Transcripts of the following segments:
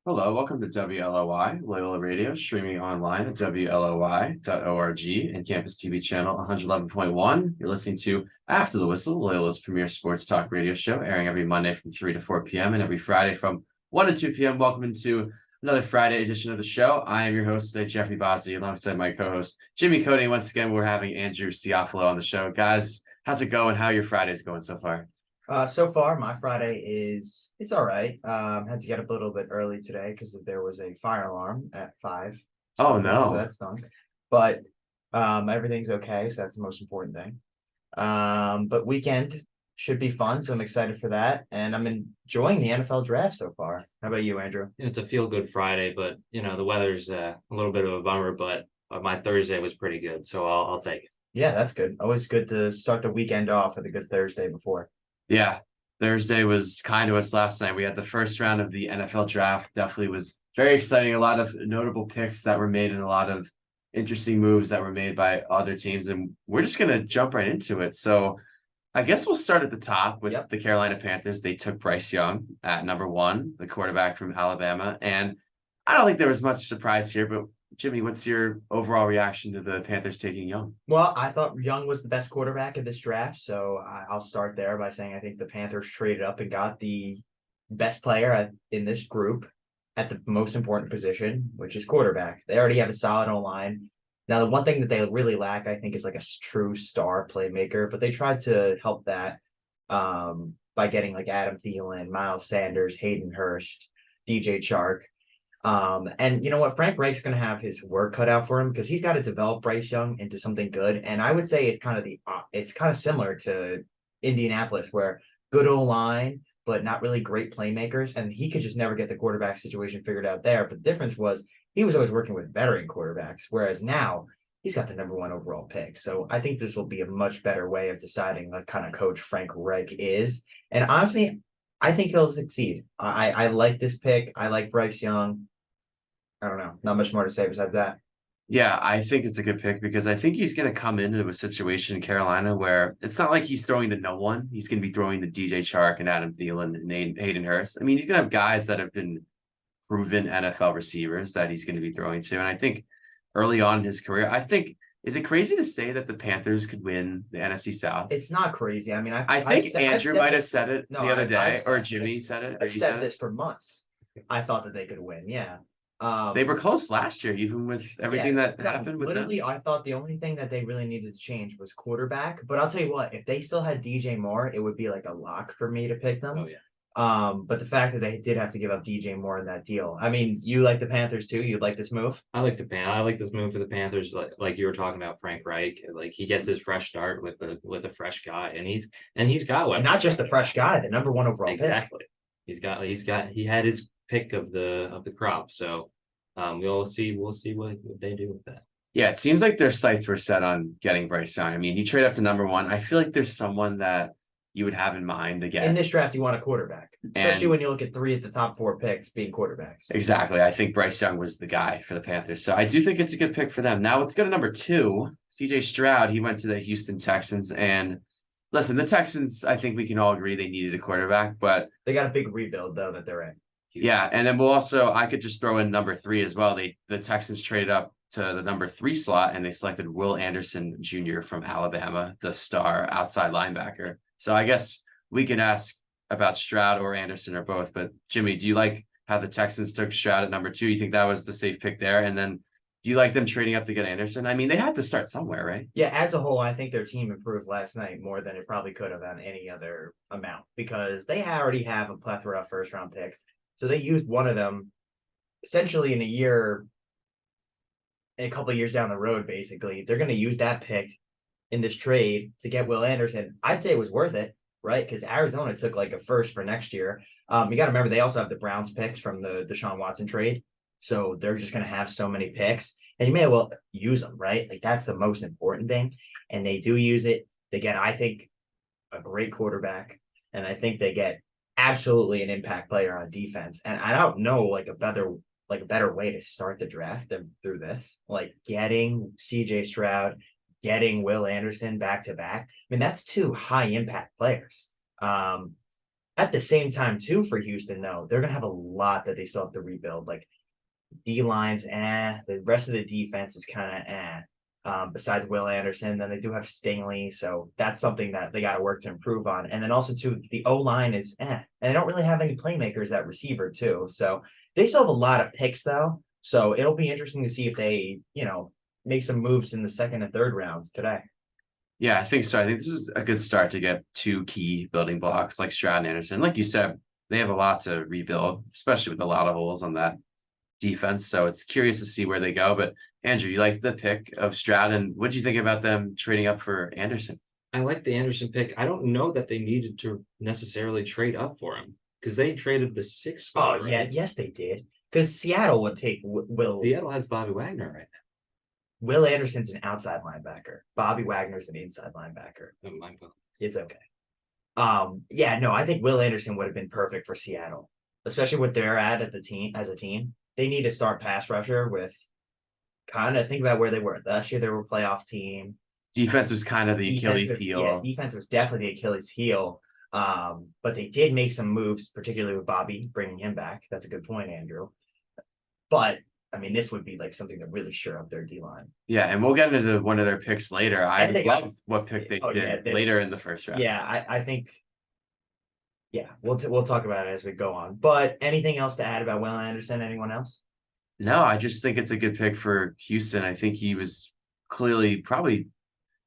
Hello, welcome to WLOY, Loyola Radio, streaming online at WLOY.org and Campus TV channel 111.1. You're listening to After the Whistle, Loyola's premier sports talk radio show, airing every Monday from 3 to 4 p.m. and every Friday from 1 to 2 p.m. Welcome into another Friday edition of the show. I am your host today, Jeffrey Bozzi, alongside my co-host, Jimmy Cody. Once again, we're having Andrew Ciafalo on the show. Guys, how's it going? How are your Fridays going so far? So far, my Friday it's all right. Had to get up a little bit early today because there was a fire alarm at 5. Oh, So no. that stunk. But everything's okay, so that's the most important thing. But weekend should be fun, so I'm excited for that, and I'm enjoying the NFL draft so far. How about you, Andrew? It's a feel good Friday, but the weather's a little bit of a bummer. But my Thursday was pretty good, so I'll take it. Yeah, that's good. Always good to start the weekend off with a good Thursday before. Yeah, Thursday was kind to us last night. We had the first round of the NFL draft. Definitely was very exciting. A lot of notable picks that were made and a lot of interesting moves that were made by other teams. And we're just going to jump right into it. So I guess we'll start at the top with the Carolina Panthers. They took Bryce Young at number 1, the quarterback from Alabama. And I don't think there was much surprise here, but Jimmy, what's your overall reaction to the Panthers taking Young? Well, I thought Young was the best quarterback of this draft, so I'll start there by saying I think the Panthers traded up and got the best player in this group at the most important position, which is quarterback. They already have a solid O-line. Now, the one thing that they really lack, I think, is like a true star playmaker, but they tried to help that by getting like Adam Thielen, Miles Sanders, Hayden Hurst, DJ Chark. And you know what? Frank Reich's going to have his work cut out for him because he's got to develop Bryce Young into something good. And I would say it's kind of similar to Indianapolis, where good O-line, but not really great playmakers. And he could just never get the quarterback situation figured out there. But the difference was he was always working with veteran quarterbacks, whereas now he's got the number 1 overall pick. So I think this will be a much better way of deciding what kind of coach Frank Reich is. And honestly, I think he'll succeed. I like this pick. I like Bryce Young. I don't know. Not much more to say besides that. Yeah, I think it's a good pick because I think he's going to come into a situation in Carolina where it's not like he's throwing to no one. He's going to be throwing to DJ Chark and Adam Thielen and Hayden Hurst. I mean, he's going to have guys that have been proven NFL receivers that he's going to be throwing to. And I think early on in his career, is it crazy to say that the Panthers could win the NFC South? It's not crazy. I mean, I think Andrew might have said it the other day, or Jimmy said it. I've said this for months. I thought that they could win. Yeah. They were close last year, even with everything that happened with them. Literally, I thought the only thing that they really needed to change was quarterback. But I'll tell you what, if they still had DJ Moore, it would be like a lock for me to pick them. Oh yeah. But the fact that they did have to give up DJ Moore in that deal. I mean, you like the Panthers too? You'd like this move? I like this move for the Panthers. Like you were talking about Frank Reich. Like he gets his fresh start with a fresh guy, and he's got what? And not just a fresh guy, the number 1 overall pick. Exactly. He had his pick of the crop. So we'll see what they do with that. Yeah, it seems like their sights were set on getting Bryce Young. I mean, he traded up to number 1. I feel like there's someone that you would have in mind to get. In this draft, you want a quarterback, especially when you look at 3 of the top 4 picks being quarterbacks. Exactly. I think Bryce Young was the guy for the Panthers. So I do think it's a good pick for them. Now let's go to number 2, CJ Stroud. He went to the Houston Texans. And listen, the Texans, I think we can all agree they needed a quarterback, but they got a big rebuild though that they're in. Yeah, and then I could just throw in number 3 as well. The Texans traded up to the number 3 slot and they selected Will Anderson Jr. from Alabama, the star outside linebacker. So I guess we can ask about Stroud or Anderson or both. But Jimmy, do you like how the Texans took Stroud at number 2? You think that was the safe pick there? And then do you like them trading up to get Anderson? I mean, they had to start somewhere, right? Yeah, as a whole, I think their team improved last night more than it probably could have on any other amount because they already have a plethora of first-round picks. So they used one of them essentially in a couple of years down the road, basically. They're going to use that pick in this trade to get Will Anderson. I'd say it was worth it, right? Because Arizona took like a first for next year. You got to remember, they also have the Browns picks from the Deshaun Watson trade. So they're just going to have so many picks. And you may as well use them, right? Like that's the most important thing. And they do use it. They get, I think, a great quarterback. And I think they get absolutely an impact player on defense. And I don't know like a better way to start the draft than through this. Like getting CJ Stroud, getting Will Anderson back to back. I mean, that's 2 high impact players. At the same time, too, for Houston, though, they're gonna have a lot that they still have to rebuild. Like D lines, the rest of the defense is kind of. Besides Will Anderson, then they do have Stingley, so that's something that they got to work to improve on. And then also too, the O line is and they don't really have any playmakers at receiver too. So they still have a lot of picks though. So it'll be interesting to see if they, make some moves in the second and third rounds today. Yeah, I think so. I think this is a good start to get two key building blocks like Stroud and Anderson. Like you said, they have a lot to rebuild, especially with a lot of holes on that defense. So it's curious to see where they go. But Andrew, you like the pick of Stroud, and what do you think about them trading up for Anderson? I like the Anderson pick. I don't know that they needed to necessarily trade up for him because they traded the 6th spot. Oh yeah, yes they did. Because Seattle would take Will. Seattle has Bobby Wagner right Will Anderson's an outside linebacker. Bobby Wagner's an inside linebacker. now. Mind blown. It's okay. Yeah, no, I think Will Anderson would have been perfect for Seattle, especially what they're at the team as a team. They need to start pass rusher with kind of think about where they were. Last year they were a playoff team. Defense was kind of the Achilles heel. Yeah, defense was definitely the Achilles heel. But they did make some moves, particularly with Bobby bringing him back. That's a good point, Andrew. But I mean, this would be like something to really shore up their D line. Yeah, and we'll get into one of their picks later. I And they got- loved what pick they Oh, yeah, did later in the first round. Yeah, I think. Yeah, we'll talk about it as we go on. But anything else to add about Will Anderson? Anyone else? No, I just think it's a good pick for Houston. I think he was clearly probably.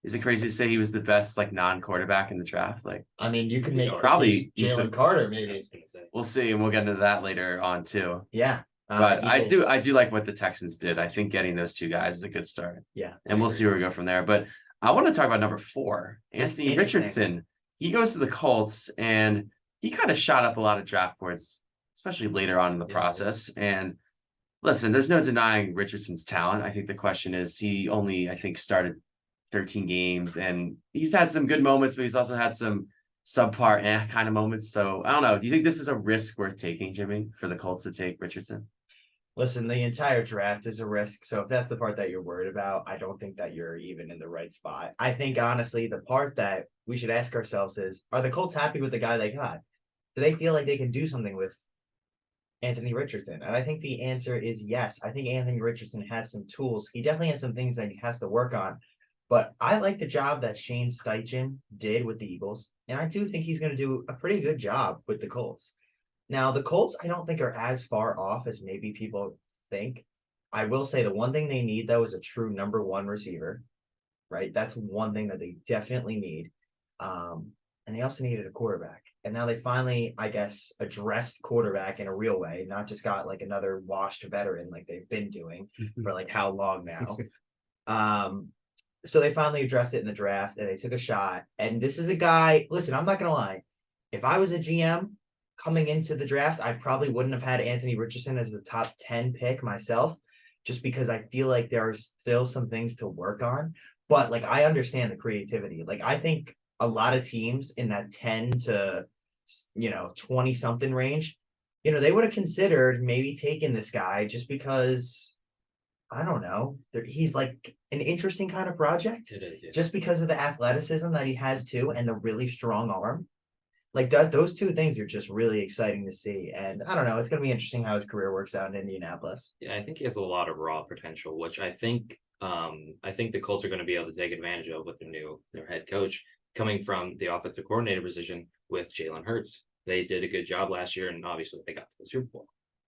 Is it crazy to say he was the best like non-quarterback in the draft? Like I mean, you could make Probably you Jalen could- Carter, I maybe. was gonna say. we'll see, and we'll get into that later on too. Yeah, But I Eagles- do like what the Texans did. I think getting those two guys is a good start. Yeah, And we'll see where we go from there. But I want to talk about number 4, That's Anthony interesting. Richardson. He goes to the Colts, and he kind of shot up a lot of draft boards, especially later on in the Yeah. process. And listen, there's no denying Richardson's talent. I think the question is he only, I think, started 13 games, and he's had some good moments, but he's also had some subpar kind of moments. So I don't know. Do you think this is a risk worth taking, Jimmy, for the Colts to take Richardson? Listen, the entire draft is a risk. So if that's the part that you're worried about, I don't think that you're even in the right spot. I think honestly, the part that we should ask ourselves is, are the Colts happy with the guy they got? Do they feel like they can do something with Anthony Richardson? And I think the answer is yes. I think Anthony Richardson has some tools. He definitely has some things that he has to work on. But I like the job that Shane Steichen did with the Eagles. And I do think he's going to do a pretty good job with the Colts. Now, the Colts, I don't think are as far off as maybe people think. I will say the one thing they need, though, is a true number 1 receiver, right? That's one thing that they definitely need. And they also needed a quarterback. And now they finally, I guess, addressed quarterback in a real way, not just got like another washed veteran like they've been doing for like how long now. So they finally addressed it in the draft and they took a shot. And this is a guy, listen, I'm not going to lie. If I was a GM coming into the draft, I probably wouldn't have had Anthony Richardson as the top 10 pick myself, just because I feel like there are still some things to work on. But like, I understand the creativity. Like, I think a lot of teams in that 10 to, 20 something range, they would have considered maybe taking this guy just because, I don't know, he's like an interesting kind of project. It is, yeah. Just because of the athleticism that he has too and the really strong arm. Like that, those two things are just really exciting to see. And I don't know, it's going to be interesting how his career works out in Indianapolis. Yeah, I think he has a lot of raw potential, which I think the Colts are going to be able to take advantage of with their head coach coming from the offensive coordinator position with Jalen Hurts. They did a good job last year, and obviously they got to the Super Bowl.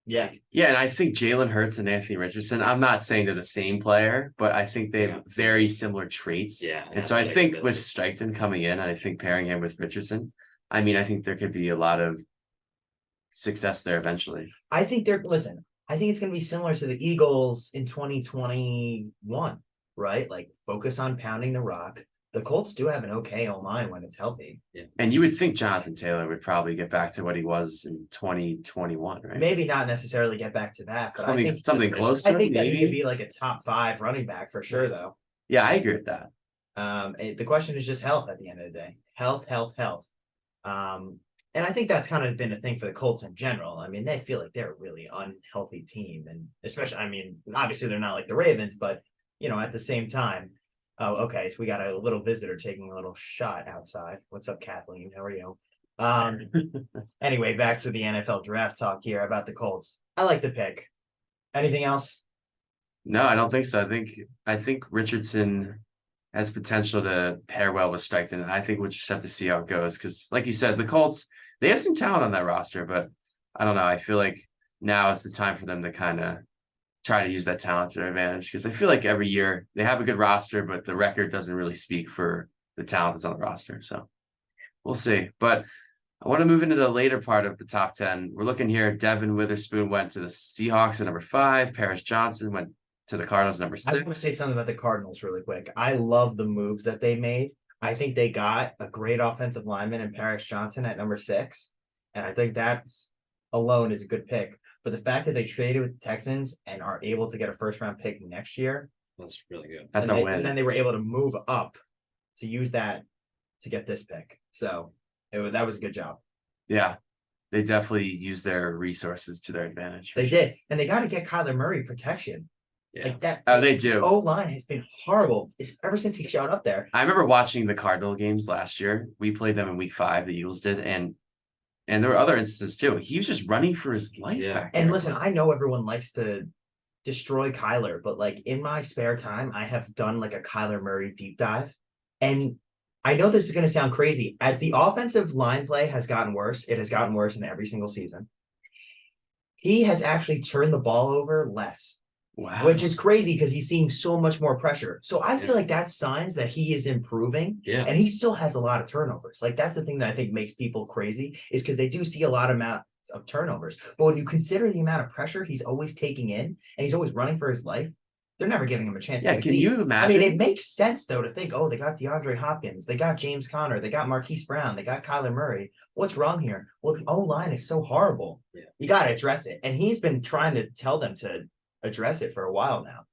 Yeah. Yeah, and I think Jalen Hurts and Anthony Richardson, I'm not saying they're the same player, but I think they have very similar traits. Yeah, And so I think with ability. Steichen coming in, and I think pairing him with Richardson, I mean, I think there could be a lot of success there eventually. I think I think it's going to be similar to the Eagles in 2021, right? Like focus on pounding the rock. The Colts do have an okay O-line when it's healthy. And you would think Jonathan Taylor would probably get back to what he was in 2021, right? Maybe not necessarily get back to that, but I think something close to I think it, that he could maybe. be like a top 5 running back for sure, though. Yeah, I agree with that. The question is just health at the end of the day. Health. And I think that's kind of been a thing for the Colts in general. I mean, they feel like they're a really unhealthy team, and especially, I mean, obviously they're not like the Ravens, but at the same time. Oh, okay. So we got a little visitor taking a little shot outside. What's up, Kathleen? How are you? Anyway, back to the NFL draft talk here about the Colts. I like the pick. Anything else? No, I don't think so. I think Richardson has potential to pair well with Steichen. I think we'll just have to see how it goes because, like you said, the Colts they have some talent on that roster, but I don't know. I feel like now is the time for them to kind of try to use that talent to their advantage because I feel like every year they have a good roster, but the record doesn't really speak for the talent that's on the roster. So we'll see. But I want to move into the later part of the top 10. We're looking here. Devin Witherspoon went to the Seahawks at number 5. Paris Johnson went to the Cardinals number I want to 6. say something about the Cardinals really quick. I love the moves that they made. I think they got a great offensive lineman in Paris Johnson at number 6. And I think that's alone is a good pick. But the fact that they traded with the Texans and are able to get a first round pick next year, That's really good. That's and a they- win. and then they were able to move up to use that to get this pick. So that was a good job. Yeah, they definitely use their resources to their advantage. for They sure. did. And they got to get Kyler Murray protection. Yeah. Like that. Oh, they do. O-line has been horrible ever since he showed up there. I remember watching the Cardinal games last year. We played them in week 5, the Eagles did, and there were other instances too. He was just running for his life Yeah. back And there. listen, I know everyone likes to destroy Kyler, but like in my spare time, I have done like a Kyler Murray deep dive. And I know this is going to sound crazy. As the offensive line play has gotten worse, it has gotten worse in every single season. He has actually turned the ball over less, Wow. which is crazy because he's seeing so much more pressure. So I Yeah. feel like that's signs that he is improving. Yeah. And he still has a lot of turnovers. Like that's the thing that I think makes people crazy is because they do see a lot of turnovers. But when you consider the amount of pressure he's always taking in and he's always running for his life, they're never giving him a chance. Yeah, Like, can the- you I imagine? mean, it makes sense though to think, oh, they got DeAndre Hopkins, they got James Conner, they got Marquise Brown, they got Kyler Murray. What's wrong here? Well, the O line is so horrible. Yeah. You got to address it. And he's been trying to tell them to address it for a while now.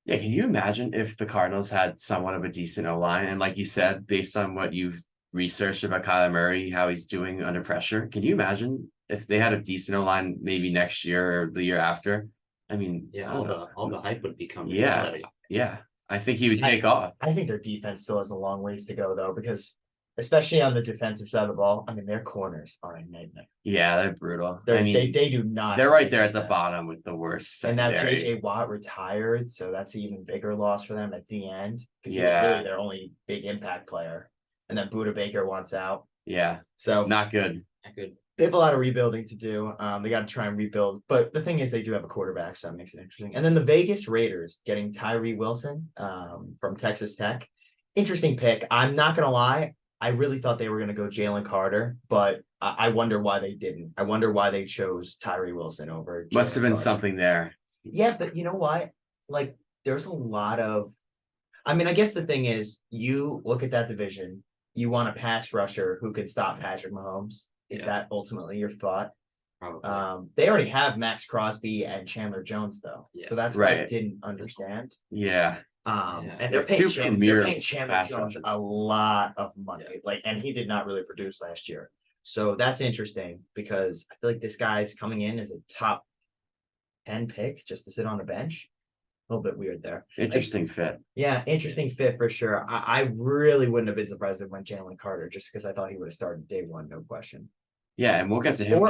Yeah, can you imagine if the Cardinals had somewhat of a decent O-line? And like you said, based on what you've researched about Kyler Murray, how he's doing under pressure, can you imagine if they had a decent O-line maybe next year or the year after? I mean, Yeah. I don't know. All the hype would become Yeah. reality. Yeah, I think he would take off. I think their defense still has a long ways to go though, because especially on the defensive side of the ball, I mean, their corners are a nightmare. Yeah, they're brutal. They're, I mean, they do not. they're right there at the defense. bottom with the worst And now secondary. JJ Watt retired, so that's an even bigger loss for them at the end. Because Yeah. he was really their only big impact player. And then Buda Baker wants out. Yeah, So not good. I could. they have a lot of rebuilding to do. They got to try and rebuild. But the thing is, they do have a quarterback, so that makes it interesting. And then the Vegas Raiders getting Tyree Wilson from Texas Tech. Interesting pick. I'm not going to lie. I really thought they were going to go Jalen Carter, but I wonder why they didn't. I wonder why they chose Tyree Wilson over. Must have Jalen been Carter. something there. Yeah, but you know what? Like, there's a lot of. I mean, I guess the thing is, you look at that division. You want a pass rusher who could stop Patrick Mahomes. Is Yeah. that ultimately your thought? Probably. They already have Max Crosby and Chandler Jones, though. Yeah. So that's what I Right. didn't understand. Yeah, Yeah. And They're they're paying, two premier they're paying Chandler pass Jones rushers. a lot of money. Like, and he did not really produce last year. So that's interesting because I feel like this guy's coming in as a top 10 pick just to sit on the bench. A little bit weird there. interesting fit. Yeah, interesting fit for sure. I really wouldn't have been surprised if it went Jalen Carter just because I thought he would have started day one, no question. Yeah, and we'll get to him. Or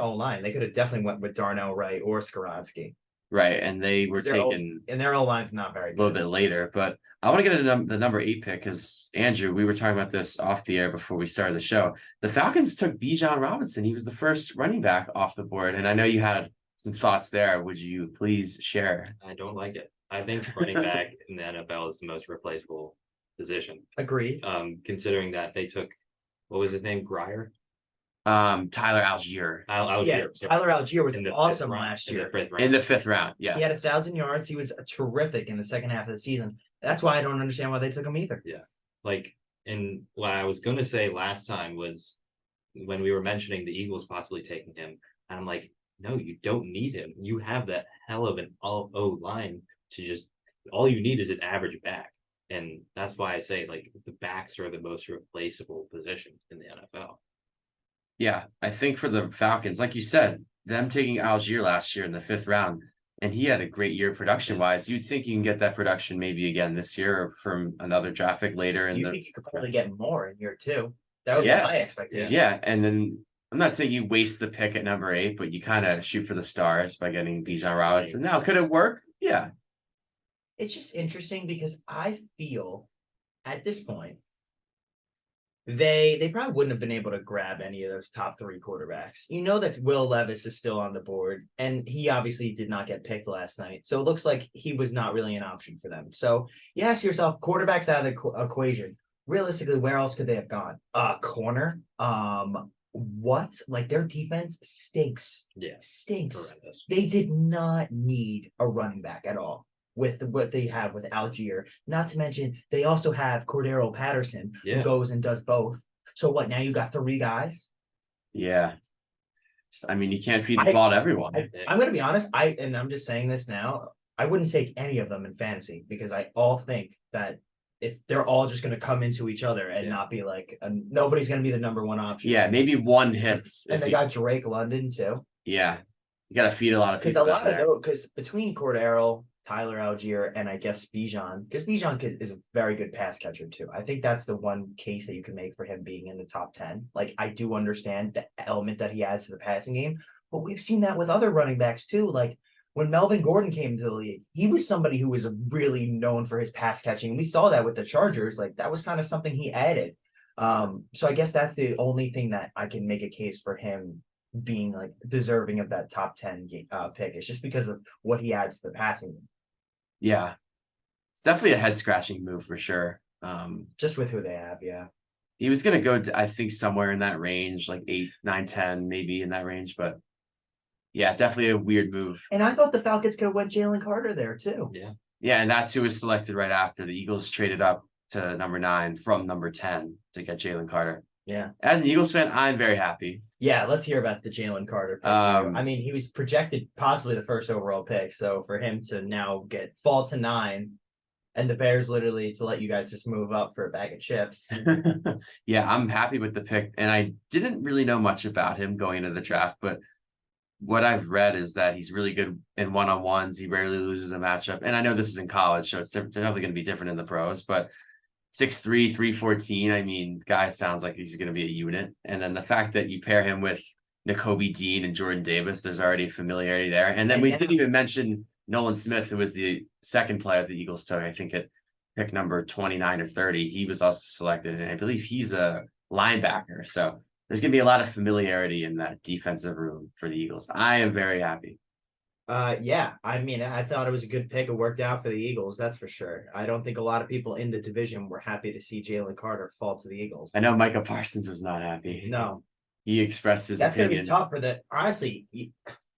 O line. They could have definitely went with Darnell Wright or Skaronski. Right, and they were Their O- taken And their O line's not very a little good. bit later. But I want to get into the number 8 pick because Andrew, we were talking about this off the air before we started the show. The Falcons took Bijan Robinson. He was the first running back off the board, and I know you had some thoughts there. Would you please share? I don't like it. I think running back in the NFL is the most replaceable position. Agreed. Considering that they took, what was his name, Grier? Tyler Algier Yeah, Tyler Algier was in the fifth awesome round- last in the year. fifth round. in the 5th round. Yeah, He had 1,000 yards. He was terrific in the second half of the season. That's why I don't understand why they took him either. Like, and what I was going to say last time was when we were mentioning the Eagles possibly taking him, and I'm like, no, you don't need him. You have that hell of an O line to just, all you need is an average back. And that's why I say, like, the backs are the most replaceable position in the NFL. yeah. I think for the Falcons, like you said, them taking Algier last year in the 5th round, and he had a great year production wise. You'd think you can get that production maybe again this year or from another draft pick later in You the think you could probably get more in year 2. That would Yeah. be my expectation. Yeah, and then I'm not saying you waste the pick at number 8, but you kind of shoot for the stars by getting Bijan Robinson. Now, could it work? Yeah. It's just interesting because I feel at this point they probably wouldn't have been able to grab any of those top 3 quarterbacks. You know that Will Levis is still on the board, and he obviously did not get picked last night. So it looks like he was not really an option for them. So you ask yourself, quarterbacks out of the equation. Realistically, where else could they have gone? Corner. What? Like their defense stinks. Yeah, Stinks. horrendous. They did not need a running back at all with what they have with Algier. Not to mention, they also have Cordero Patterson, who Yeah. goes and does both. So what? Now you got 3 guys. Yeah. I mean, you can't feed the ball to everyone. I'm going to be honest. I'm just saying this now. I wouldn't take any of them in fantasy because I all think that they're all just going to come into each other and Yeah. not be like nobody's going to be the number 1 option. Yeah, maybe one hits. And if they you- got Drake London too. yeah. You got to feed a lot of Because people. a lot of those, because between Cordero, Tyler Algier, and I guess Bijan, because Bijan is a very good pass catcher too. I think that's the one case that you can make for him being in the top 10. Like I do understand the element that he adds to the passing game, but we've seen that with other running backs too. Like when Melvin Gordon came to the league, he was somebody who was really known for his pass catching. We saw that with the Chargers. Like that was kind of something he added. So I guess that's the only thing that I can make a case for him being like deserving of that top 10 pick. It's just because of what he adds to the passing game. Yeah. It's definitely a head scratching move for sure. Just with who they have, yeah. He was going to go, I think, somewhere in that range, like 8, 9, 10, maybe in that range. But yeah, definitely a weird move. And I thought the Falcons could have went Jalen Carter there too. Yeah. Yeah, and that's who was selected right after. The Eagles traded up to number 9 from number 10 to get Jalen Carter. Yeah. As an Eagles fan, I'm very happy. Yeah, let's hear about the Jalen Carter pick. I mean, he was projected possibly the first overall pick. So for him to now fall to 9 and the Bears literally to let you guys just move up for a bag of chips. Yeah, I'm happy with the pick. And I didn't really know much about him going into the draft, but what I've read is that he's really good in one-on-ones. He rarely loses a matchup. And I know this is in college, so it's definitely going to be different in the pros, but 6'3", 314. I mean, guy sounds like he's going to be a unit. And then the fact that you pair him with Nakobe Dean and Jordan Davis, there's already familiarity there. And then we didn't even mention Nolan Smith, who was the second player the Eagles took, I think at pick number 29 or 30. He was also selected, and I believe he's a linebacker. So there's going to be a lot of familiarity in that defensive room for the Eagles. I am very happy. Yeah, I mean, I thought it was a good pick. It worked out for the Eagles, that's for sure. I don't think a lot of people in the division were happy to see Jalen Carter fall to the Eagles. I know Micah Parsons was not happy. No, He expressed his that's going to opinion. be tough for the. Honestly,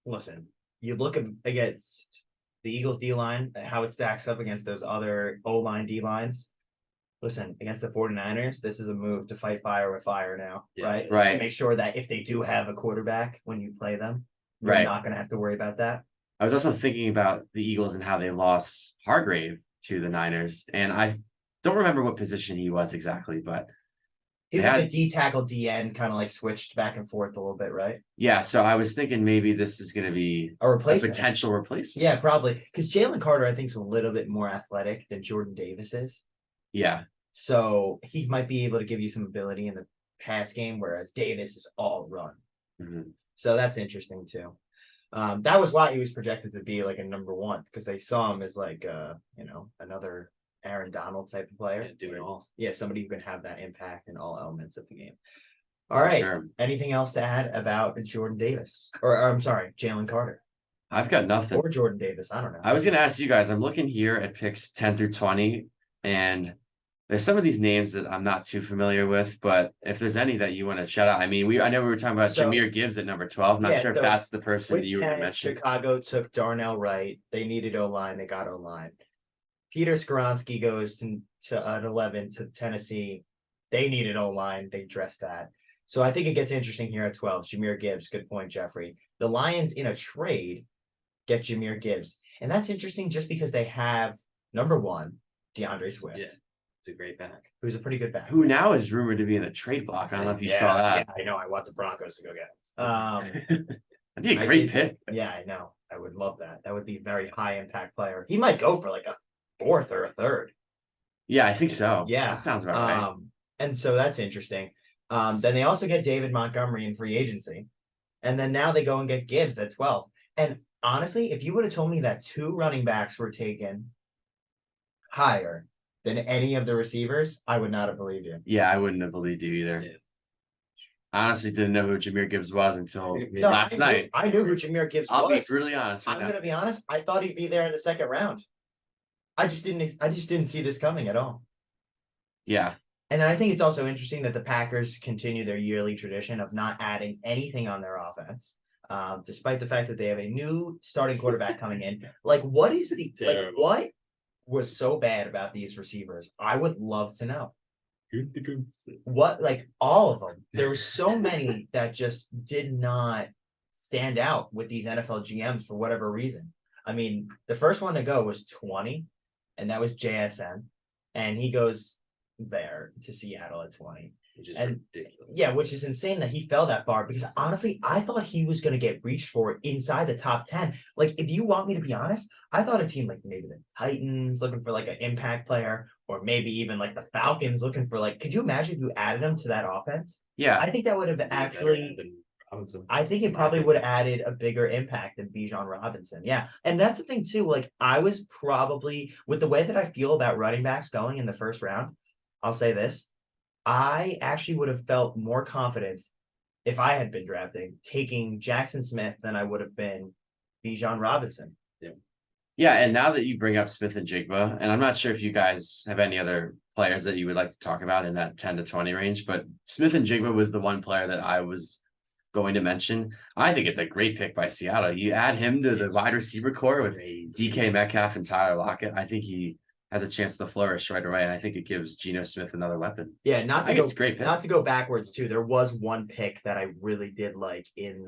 listen, you look against the Eagles D line, how it stacks up against those other O line D lines. Listen, against the 49ers, this is a move to fight fire with fire now, Yeah. right? Just Right. to make sure that if they do have a quarterback when you play them, you're Right. not going to have to worry about that. I was also thinking about the Eagles and how they lost Hargrave to the Niners. And I don't remember what position he was exactly, but He was They like had- a D tackle, DN, kind of like switched back and forth a little bit, right? yeah, so I was thinking maybe this is going to be A a replacement. potential replacement. Yeah, probably. Because Jalen Carter, I think, is a little bit more athletic than Jordan Davis is. Yeah. So he might be able to give you some ability in the pass game, whereas Davis is all run. Mhm. So that's interesting too. That was why he was projected to be like a number 1 because they saw him as like another Aaron Donald type of player. Yeah, do it all. Yeah, somebody who can have that impact in all elements of the game. All right. Sure. Anything else to add about Jordan Davis? Or I'm sorry, Jalen Carter I've got nothing. or Jordan Davis. I don't know. I was going to ask you guys, I'm looking here at picks 10 through 20, and there's some of these names that I'm not too familiar with, but if there's any that you want to shout out, I mean, I know we were talking about So- Jahmyr Gibbs at number 12. I'm not Yeah, sure if so that's the person that With you were going to 10, mention. Chicago took Darnell Wright. They needed O-line. They got O-line. Peter Skoronsky goes to an 11 to Tennessee. They needed O-line. They dressed that. So I think it gets interesting here at 12. Jahmyr Gibbs. Good point, Jeffrey. The Lions in a trade get Jahmyr Gibbs. And that's interesting just because they have, number 1, DeAndre Swift, Yeah. It's a great back. who's a pretty good back. Who now is rumored to be in the trade block. I don't know if you saw that. Yeah, I know. I want the Broncos to go get him. That'd be a I great did- pick. Yeah, I know. I would love that. That would be a very high impact player. He might go for like a 4th or a 3rd. Yeah, I think so. Yeah. That sounds about right. And so that's interesting. Then they also get David Montgomery in free agency. And then now they go and get Gibbs at 12. And honestly, if you would have told me that 2 running backs were taken higher than any of the receivers, I would not have believed you. Yeah, I wouldn't have believed you either. Yeah. I honestly didn't know who Jameer Gibbs was until No, last night. I knew who Jameer Gibbs I'll be was. brutally honest right I'm now. gonna be honest. I thought he'd be there in the second round. I just didn't see this coming at all. Yeah, And then I think it's also interesting that the Packers continue their yearly tradition of not adding anything on their offense, despite the fact that they have a new starting quarterback coming in. Like, what is the like? Terrible. What was so bad about these receivers? I would love to know. What, like, all of them? There were so many that just did not stand out with these NFL GMs for whatever reason. I mean, the first one to go was 20, and that was JSN, and he goes there to Seattle at 20. Which is And- ridiculous. Yeah, which is insane that he fell that far because honestly, I thought he was going to get reached for inside the top 10. Like, if you want me to be honest, I thought a team like maybe the Titans looking for like an impact player, or maybe even like the Falcons looking for like, could you imagine if you added him to that offense? yeah. I think that would have Better actually, than Robinson. I think it probably would have added a bigger impact than Bijan Robinson. Yeah. And that's the thing too. Like, I was probably, with the way that I feel about running backs going in the first round, I'll say this. I actually would have felt more confident if I had been drafting taking Jackson Smith than I would have been Bijan Robinson. Yeah, and now that you bring up Smith and Jigba, and I'm not sure if you guys have any other players that you would like to talk about in that 10 to 20 range, but Smith and Jigba was the one player that I was going to mention. I think it's a great pick by Seattle. You add him to the wide receiver core with DK Metcalf and Tyler Lockett. I think he has a chance to flourish right away, and I think it gives Geno Smith another weapon. Yeah, I think it's a great pick. not to go backwards too. There was one pick that I really did like in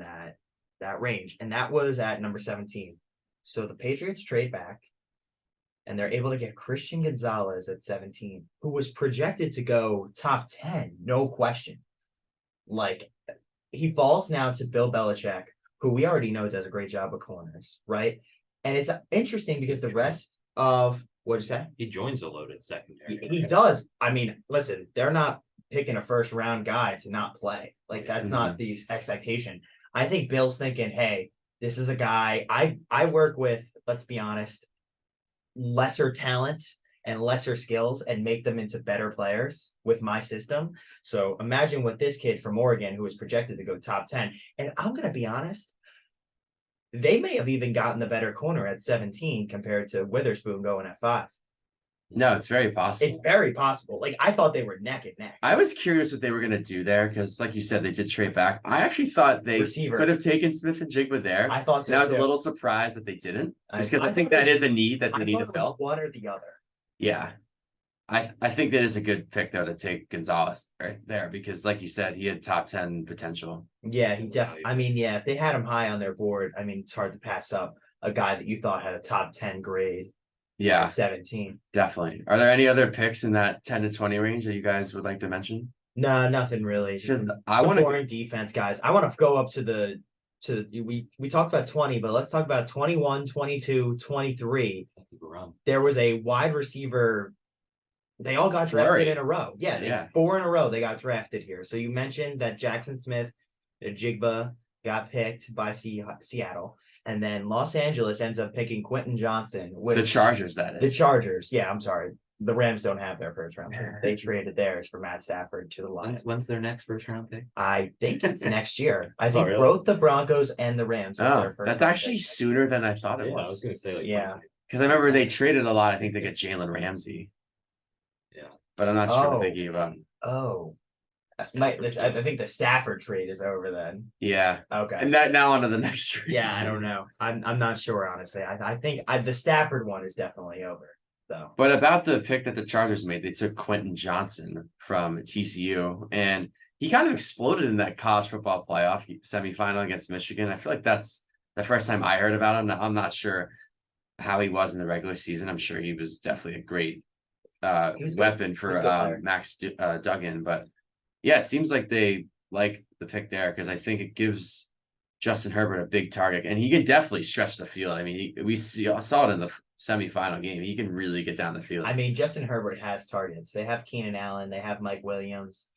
that range, and that was at number 17. So the Patriots trade back, and they're able to get Christian Gonzalez at 17, who was projected to go top 10, no question. Like, he falls now to Bill Belichick, who we already know does a great job with corners, right? And it's interesting because the rest of what is that? He joins the loaded secondary. He does. I mean, listen, they're not picking a first round guy to not play. Like, that's not the expectation. I think Bill's thinking, hey, this is a guy I work with, let's be honest, lesser talent and lesser skills and make them into better players with my system. So imagine what this kid from Oregon, who was projected to go top 10, and I'm going to be honest, they may have even gotten the better corner at 17 compared to Witherspoon going at 5. No, it's very possible. It's very possible. Like, I thought they were neck and neck. I was curious what they were going to do there because, like you said, they did trade back. I actually thought they Receiver. could have taken Smith and Jigba there. I thought so. And I was a too. little surprised that they didn't, just because I think thought it that was- is a need that I they need thought to it was fill. one or the other. Yeah. I think that is a good pick though to take Gonzalez right there because, like you said, he had top 10 potential. Yeah, he definitely. I mean, yeah, if they had him high on their board, I mean, it's hard to pass up a guy that you thought had a top 10 grade Yeah, at 17. definitely. Are there any other picks in that 10 to 20 range that you guys would like to mention? No, nothing really. Just I some want to. boring defense, guys. I want to go up to we talked about 20, but let's talk about 21, 22, 23. There was a wide receiver. They all got Flurry. drafted in a row. Yeah, Yeah. 4 in a row they got drafted here. So you mentioned that Jackson Smith, Jigba got picked by Seattle, and then Los Angeles ends up picking Quentin Johnson with The Chargers, that the is. Chargers. Yeah, I'm sorry. The Rams don't have their first round pick. They traded theirs for Matt Stafford to the Lions. When's their next first round pick? I think it's next year. I think really? both the Broncos and the Rams. have Oh, their first that's round actually picks. sooner than I thought it Yeah, I was was. gonna say like Yeah. Because I remember they traded a lot. I think they got Jalen Ramsey. Yeah. But I'm not sure what Oh. they gave up. Oh, I think the Stafford trade is over then. Yeah. Okay. And that now on to the next trade. Yeah, I don't know. I'm not sure honestly. I think the Stafford one is definitely over. So But about the pick that the Chargers made, they took Quentin Johnson from TCU, and he kind of exploded in that college football playoff semifinal against Michigan. I feel like that's the first time I heard about him. I'm not sure how he was in the regular season. I'm sure he was definitely a great He was good. weapon He was for a good player. Max Duggan. But yeah, it seems like they like the pick there because I think it gives Justin Herbert a big target, and he can definitely stretch the field. I mean, we saw it in the semifinal game. He can really get down the field. I mean, Justin Herbert has targets. They have Keenan Allen. They have Mike Williams.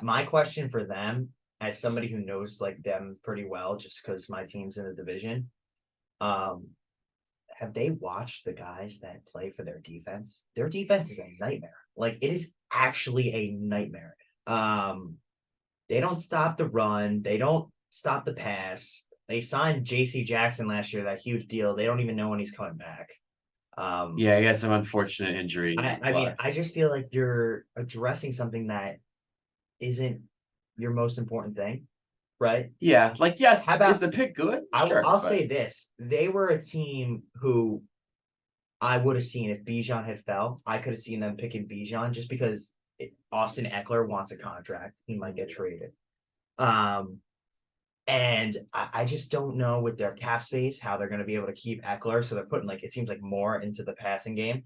My question for them, as somebody who knows like them pretty well, just because my team's in the division, um, have they watched the guys that play for their defense? Their defense is a nightmare. Like it is actually a nightmare. They don't stop the run. They don't stop the pass. They signed J.C. Jackson last year, that huge deal. They don't even know when he's coming back. Yeah, he had some unfortunate injury. I mean, I just feel like you're addressing something that isn't your most important thing, right? yeah, like yes, How about- is the pick good? Sure, I'll but- say this: they were a team who I would have seen if Bijan had fell. I could have seen them picking Bijan just because Austin Eckler wants a contract. He might get traded. And I just don't know with their cap space how they're going to be able to keep Eckler. So they're putting like it seems like more into the passing game.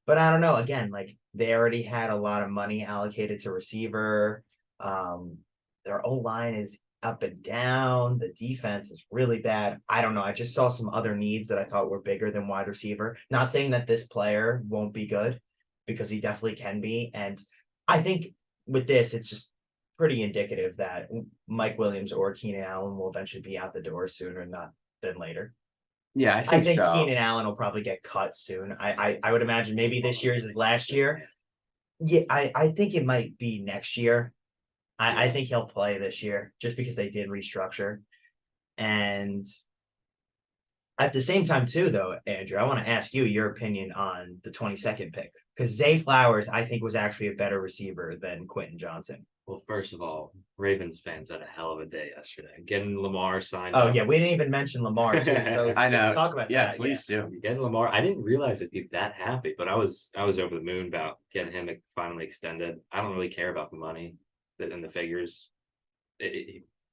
But I don't know. Again, like they already had a lot of money allocated to receiver. Their O line is up and down. The defense is really bad. I don't know. I just saw some other needs that I thought were bigger than wide receiver. Not saying that this player won't be good because he definitely can be. And I think with this, it's just pretty indicative that Mike Williams or Keenan Allen will eventually be out the door sooner than later. Yeah, I I think think so. Keenan Allen will probably get cut soon. I would imagine maybe this year is his last year. Yeah, I think it might be next year. I think he'll play this year just because they did restructure. And at the same time, too, though, Andrew, I want to ask you your opinion on the 22nd pick. Because Zay Flowers, I think, was actually a better receiver than Quentin Johnson. Well, first of all, Ravens fans had a hell of a day yesterday. Getting Lamar signed. Oh, up. yeah, we didn't even mention Lamar, too. So I know. talk about Yeah, that. please do. Getting Lamar, I didn't realize it'd be that happy, but I was over the moon about getting him finally extended. I don't really care about the money and the figures.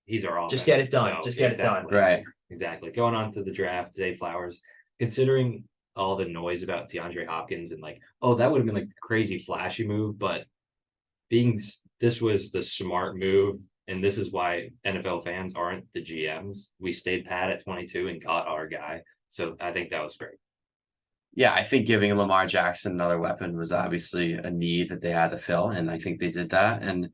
He's our offense. Just get it done. So, Just get it done. Right. Exactly. Going on to the draft, Zay Flowers, considering all the noise about DeAndre Hopkins and like, oh, that would have been like a crazy flashy move, but this was the smart move, and this is why NFL fans aren't the GMs. We stayed pat at 22 and got our guy. So I think that was great. Yeah, I think giving Lamar Jackson another weapon was obviously a need that they had to fill, and I think they did that. And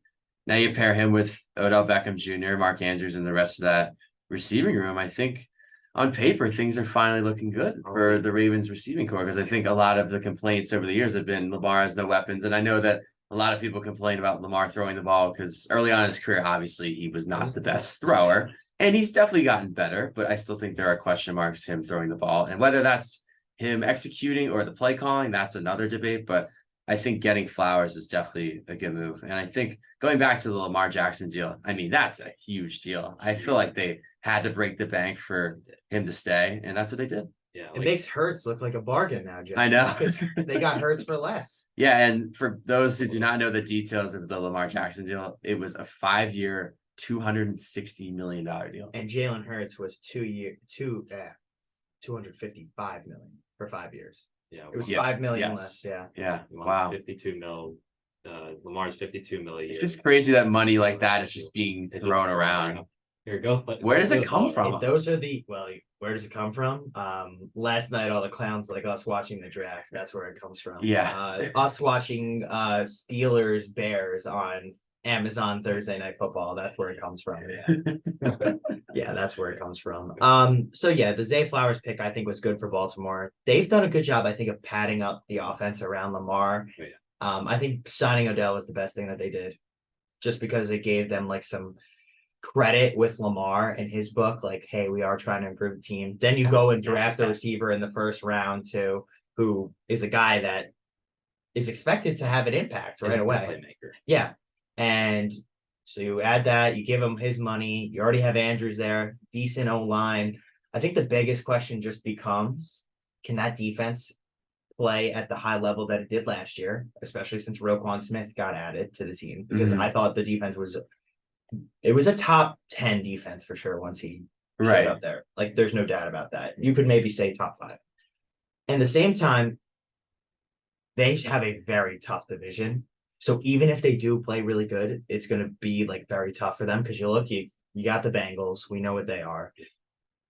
now you pair him with Odell Beckham Jr., Mark Andrews, and the rest of that receiving room. I think on paper, things are finally looking good for the Ravens receiving core, because I think a lot of the complaints over the years have been Lamar has no weapons. And I know that a lot of people complain about Lamar throwing the ball because early on in his career, obviously, he was not the best thrower. And he's definitely gotten better, but I still think there are question marks him throwing the ball. And whether that's him executing or the play calling, that's another debate. But I think getting Flowers is definitely a good move. And I think going back to the Lamar Jackson deal, I mean, that's a huge deal. I feel like they had to break the bank for him to stay, and that's what they did. Yeah. It makes Hurts look like a bargain now, Jeff. I know. Because they got Hurts for less. Yeah, and for those who do not know the details of the Lamar Jackson deal, it was a 5-year, $260 million deal. And Jalen Hurts was 255 million for 5 years. Yeah. It was Yeah, 5 million yes. less. Yeah. Yeah, He wants wow. 52 mil. Lamar's 52 mil a year. It's just crazy that money like that is just being It's just thrown around. Here, go. Where does it come from? Those are where does it come from? Last night, all the clowns like us watching the draft. That's where it comes from. Yeah. Us watching Steelers Bears on Amazon Thursday Night Football. That's where it comes from. Yeah. Yeah, that's where it comes from. So yeah, the Zay Flowers pick I think was good for Baltimore. They've done a good job, I think, of padding up the offense around Lamar. Oh, yeah. I think signing Odell was the best thing that they did, just because it gave them like some credit with Lamar in his book, like, hey, we are trying to improve the team. Then you go and draft a receiver in the first round too, who is a guy that is expected to have an impact right away. Playmaker. Yeah. And so you add that, you give him his money, you already have Andrews there, decent O-line. I think the biggest question just becomes, can that defense play at the high level that it did last year, especially since Roquan Smith got added to the team? Because I thought the defense was a top 10 defense for sure once he showed up there. Like, there's no doubt about that. You could maybe say top 5. And the same time, they have a very tough division. So even if they do play really good, it's going to be like very tough for them, because you got the Bengals. We know what they are.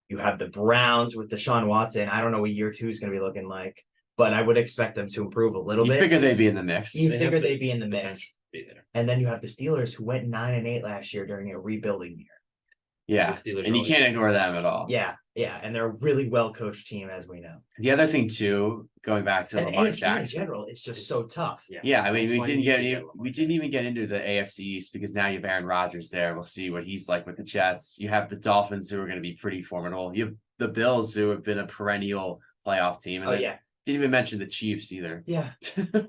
You have the Browns with Deshaun Watson. I don't know what year 2 is going to be looking like, but I would expect them to improve a little bit. You figure they'd be in the mix. You They figure have the they'd be in the mix. be there. And then you have the Steelers who went 9-8 last year during a rebuilding year. Yeah, The Steelers and you always- can't ignore them at all. Yeah, and they're a really well coached team, as we know. The other thing too, going back to And Lamar AFC in Jackson. general, it's just so tough. Yeah, I mean, That's why you need to Lamar we didn't even get into the AFC East because now you have Aaron Rodgers there. We'll see what he's like with the Jets. You have the Dolphins who are going to be pretty formidable. You have the Bills who have been a perennial playoff team, and Oh then yeah, didn't even mention the Chiefs either. yeah.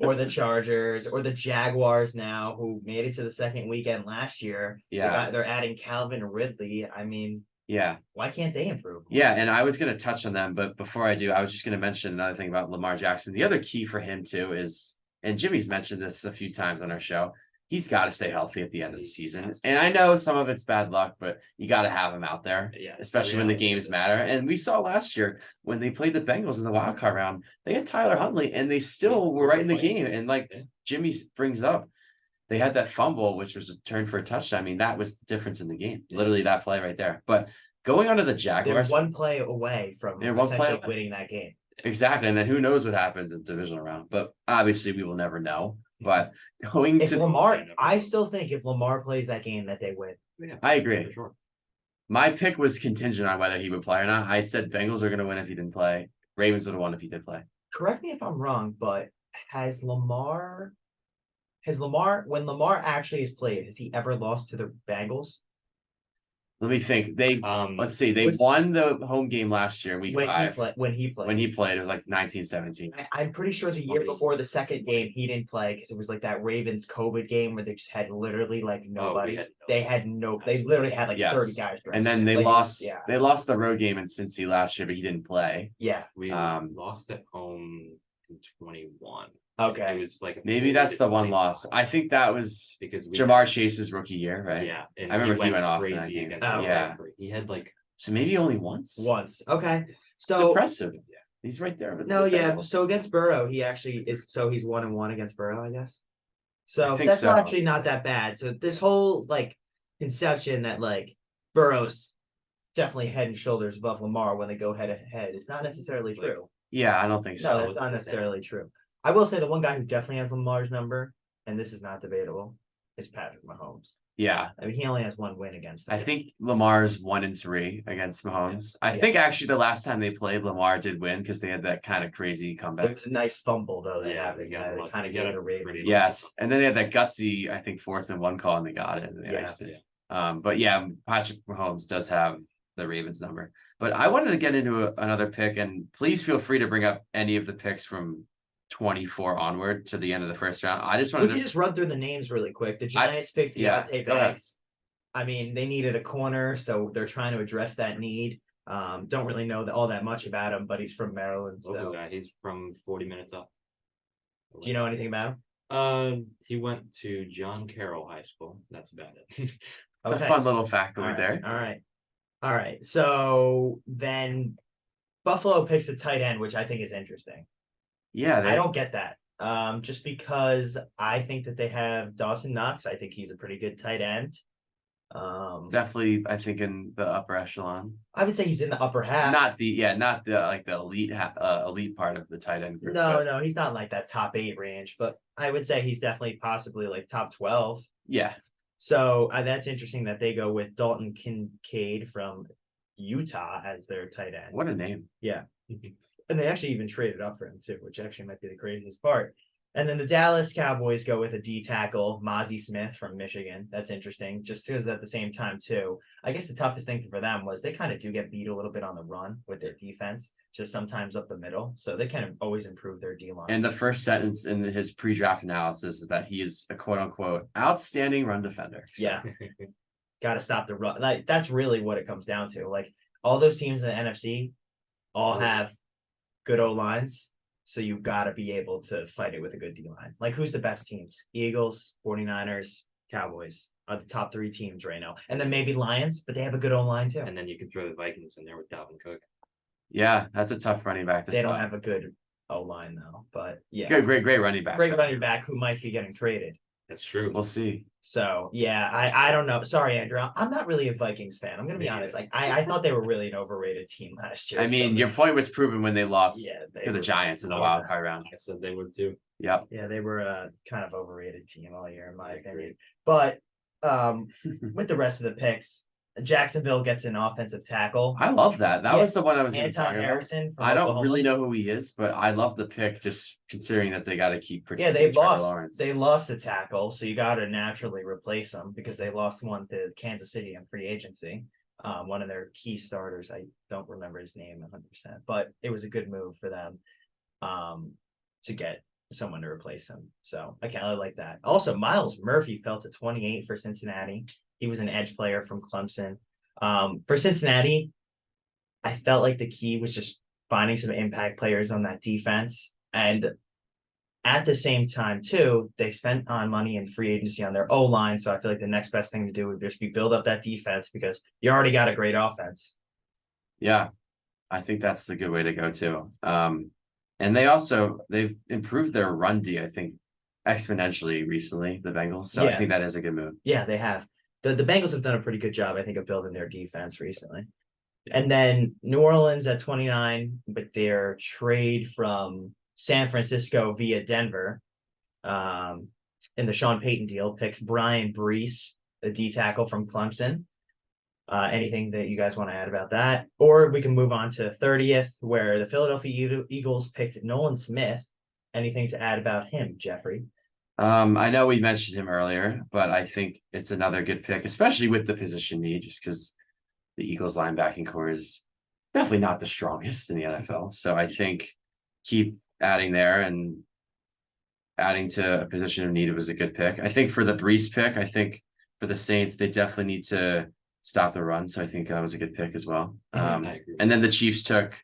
Or the Chargers, or the Jaguars now, who made it to the second weekend last year. Yeah. They're adding Calvin Ridley. I mean, Yeah, why can't they improve? yeah, and I was going to touch on them, but before I do, I was just going to mention another thing about Lamar Jackson. The other key for him too is, and Jimmy's mentioned this a few times on our show, he's got to stay healthy at the end of the season. And I know some of it's bad luck, but you got to have him out there, Yeah, especially when the reality games is- matter. And we saw last year when they played the Bengals in the wild card round, they had Tyler Huntley, and they still were right in the game. And like Yeah. Jimmy brings up, they had that fumble, which was a turn for a touchdown. I mean, that was the difference in the game. Yeah. Literally that play right there. But going on to the They're Jaguars, one play away from They're one play essentially away. winning that game. exactly, and then who knows what happens in the divisional round? But obviously, we will never know. But going If to, Lamar, never I know. still think if Lamar plays that game, that they win. Yeah, I agree. for sure. My pick was contingent on whether he would play or not. I said Bengals are going to win if he didn't play. Ravens would have won if he did play. Correct me if I'm wrong, but when Lamar actually has played, has he ever lost to the Bengals? Let me think. They let's see. They was- won the home game last year, week When he 5. played, when he played. When he played, it was like 1917. I'm pretty sure the year before the second game he didn't play because it was like that Ravens COVID game where they just had literally like nobody. They literally had like Yes. 30 guys. And then dressed. they Like, lost. Yeah. They lost the road game in Cincy last year, but he didn't play. Yeah. We Um, lost at home in 21. It Okay. was like a Maybe that's the one 40-25 loss. I think that was because Jamar Chase's rookie year, right? Yeah, and I remember he went off in that crazy game. against Oh, the yeah. Packers. He had like So maybe only once. Once. Okay. It's So impressive. Yeah, he's right there. with no, the yeah. Bengals. So against Burrow, he actually is. So he's 1-1 against Burrow, I guess. So I think that's so. actually not that bad. So this whole like conception that like Burrow's definitely head and shoulders above Lamar when they go head to head is not necessarily It's like- true. Yeah, I don't think No, so. that's not necessarily true. I will say the one guy who definitely has Lamar's number, and this is not debatable, is Patrick Mahomes. Yeah, I mean, he only has one win against them. I think Lamar's 1-3 against Mahomes. I Yeah. think actually the last time they played, Lamar did win because they had that kind of crazy It comeback. was a nice fumble though. They Yeah, had they got it lucky. kind of They got gave a the Ravens. pretty- Yes, and then they had that gutsy, I think 4th-and-1 call, and they got it. And they Yeah. iced it. But yeah, Patrick Mahomes does have the Ravens number. But I wanted to get into another pick, and please feel free to bring up any of the picks from 24 onward to the end of the first round. I just We wanted can to. just run through the names really quick. The Giants picked yeah, Deontay go ahead. Banks. I mean, they needed a corner, so they're trying to address that need. Don't really know all that much about him, but he's from Maryland. So, local guy. He's from 40 minutes up. do you know anything about him? He went to John Carroll High School. That's about it. A Okay, fun so- little fact all over right, there. all right. So then Buffalo picks a tight end, which I think is interesting. Yeah, I don't get that. Just because I think that they have Dawson Knox. I think he's a pretty good tight end. definitely. I think in the upper echelon, I would say he's in the upper half. not the like the elite elite part of the tight end group. No, but he's not like that top 8 range, but I would say he's definitely possibly like top 12. yeah, So that's interesting that they go with Dalton Kincaid from Utah as their tight end. what a name. And they actually even traded up for him too, which actually might be the craziest part. And then the Dallas Cowboys go with a D tackle, Mozzie Smith from Michigan. That's interesting. Just because at the same time too, I guess the toughest thing for them was they kind of do get beat a little bit on the run with their defense, just sometimes up the middle. So they kind of always improve their D line. And the first sentence in his pre-draft analysis is that he is a quote unquote outstanding run defender. So, Yeah. Got to stop the run. Like that's really what it comes down to. Like all those teams in the NFC all have good O lines. So you've got to be able to fight it with a good D line. Like who's the best teams? Eagles, 49ers, Cowboys are the top 3 teams right now. And then maybe Lions, but they have a good O line too. And then you can throw the Vikings in there with Dalvin Cook. yeah, that's a tough running back. To They don't spot. have a good O line though. But yeah. great running back. Great though. running back who might be getting traded. That's true. We'll see. So yeah, I don't know. Sorry, Andrew. I'm not really a Vikings fan. I'm gonna be Me honest. either. Like I thought they were really an overrated team last year. I mean, your point was proven when they lost yeah, they to the were, Giants in the Oh, wild card round. I said they would too. Yep. yeah, they were a kind of overrated team all year, in my I opinion. agree. But with the rest of the picks, Jacksonville gets an offensive tackle. I love that. That Yeah, was the one I was going to talk Anton about. Harrison from I don't Oklahoma. really know who he is, but I love the pick just considering that they got to keep Yeah, protecting Trevor lost. Lawrence. They lost the tackle, so you got to naturally replace them because they lost one to Kansas City in free agency. One of their key starters, I don't remember his name 100%, but it was a good move for them to get someone to replace him. So I kind of like that. Also, Miles Murphy fell to 28 for Cincinnati. He was an edge player from Clemson. For Cincinnati, I felt like the key was just finding some impact players on that defense. And at the same time, too, they spent on money in free agency on their O line. So I feel like the next best thing to do would just be build up that defense because you already got a great offense. Yeah, I think that's the good way to go too. And they've improved their run D, I think, exponentially recently, the Bengals. So I Yeah. think that is a good move. Yeah, they have. The Bengals have done a pretty good job, I think, of building their defense recently. And then New Orleans at 29 with their trade from San Francisco via Denver in the Sean Payton deal picks Brian Brees, the D tackle from Clemson. Anything that you guys want to add about that? Or we can move on to 30th, where the Philadelphia Eagles picked Nolan Smith. Anything to add about him, Jeffrey? I know we mentioned him earlier, but I think it's another good pick, especially with the position need, just because the Eagles linebacking core is definitely not the strongest in the NFL. So I think keep adding there and adding to a position of need was a good pick. I think for the Brees pick, I think for the Saints, they definitely need to stop the run. So I think that was a good pick as well. I agree. And then the Chiefs took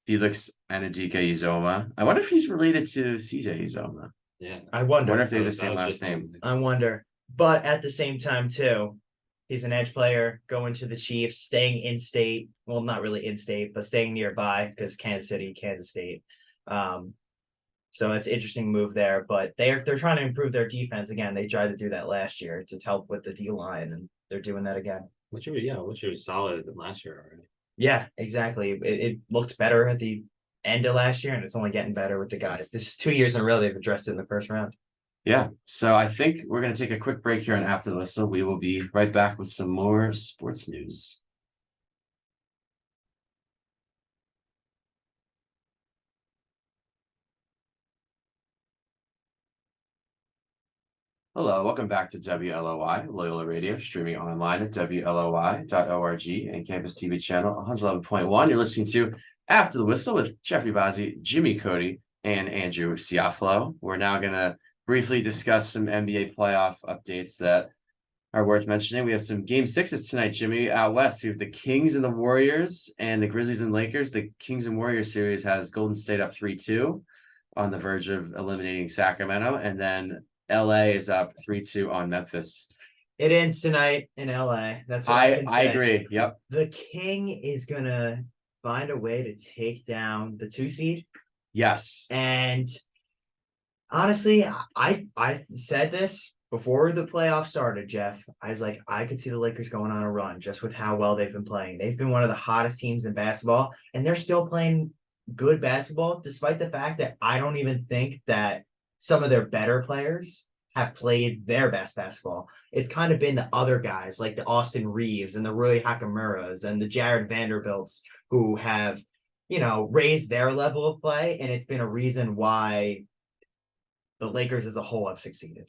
Felix Anudike-Uzomah. I wonder if he's related to CJ Uzomah. Yeah. I I wonder. wonder if they have the That same was last just name. I wonder. But at the same time, too, he's an edge player going to the Chiefs, staying in state. Well, not really in state, but staying nearby because Kansas City, Kansas State. So it's an interesting move there. But they're trying to improve their defense again. They tried to do that last year to help with the D line, and they're doing that again. Which was solid than last year already. Yeah, exactly. It looked better at the end of last year, and it's only getting better with the guys. This is 2 years in a row they've addressed it in the first round. Yeah. So I think we're going to take a quick break here, and after the whistle, we will be right back with some more sports news. Hello, welcome back to WLOY, Loyola Radio, streaming online at WLOY.org and Campus TV channel 111.1. You're listening to After the Whistle with Jeffrey Bazzi, Jimmy Cody, and Andrew Ciafalo. We're now going to briefly discuss some NBA playoff updates that are worth mentioning. We have some game sixes tonight, Jimmy. Out west, we have the Kings and the Warriors and the Grizzlies and Lakers. The Kings and Warriors series has Golden State up 3-2 on the verge of eliminating Sacramento. And then LA is up 3-2 on Memphis. It ends tonight in LA. That's what I can say. I agree. Yep. The King is gonna find a way to take down the 2 seed. Yes. And honestly, I said this before the playoffs started, Jeff. I was like, I could see the Lakers going on a run just with how well they've been playing. They've been one of the hottest teams in basketball, and they're still playing good basketball, despite the fact that I don't even think that some of their better players have played their best basketball. It's kind of been the other guys like the Austin Reeves and the Rui Hakamuras and the Jared Vanderbilts who have, raised their level of play. And it's been a reason why the Lakers as a whole have succeeded.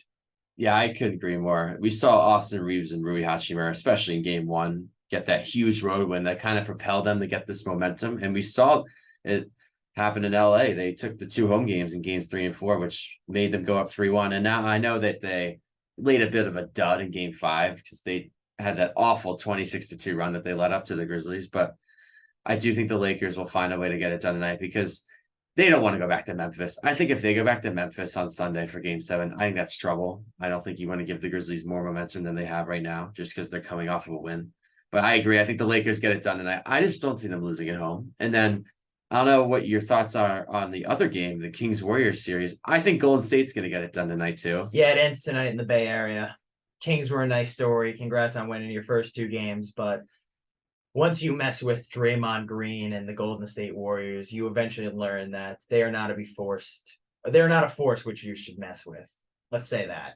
Yeah, I couldn't agree more. We saw Austin Reeves and Rui Hachimura, especially in game one, get that huge road win that kind of propelled them to get this momentum. And we saw it happen in LA. They took the 2 home games in games 3 and 4, which made them go up 3-1. And now I know that they laid a bit of a dud in game 5 because they had that awful 26-2 run that they led up to the Grizzlies. But I do think the Lakers will find a way to get it done tonight because they don't want to go back to Memphis. I think if they go back to Memphis on Sunday for game 7, I think that's trouble. I don't think you want to give the Grizzlies more momentum than they have right now just because they're coming off of a win. But I agree. I think the Lakers get it done tonight. I just don't see them losing at home. And then I don't know what your thoughts are on the other game, the Kings Warriors series. I think Golden State's going to get it done tonight too. Yeah, it ends tonight in the Bay Area. Kings were a nice story. Congrats on winning your first 2 games, but once you mess with Draymond Green and the Golden State Warriors, you eventually learn that they are not to be forced. They're not a force which you should mess with. Let's say that.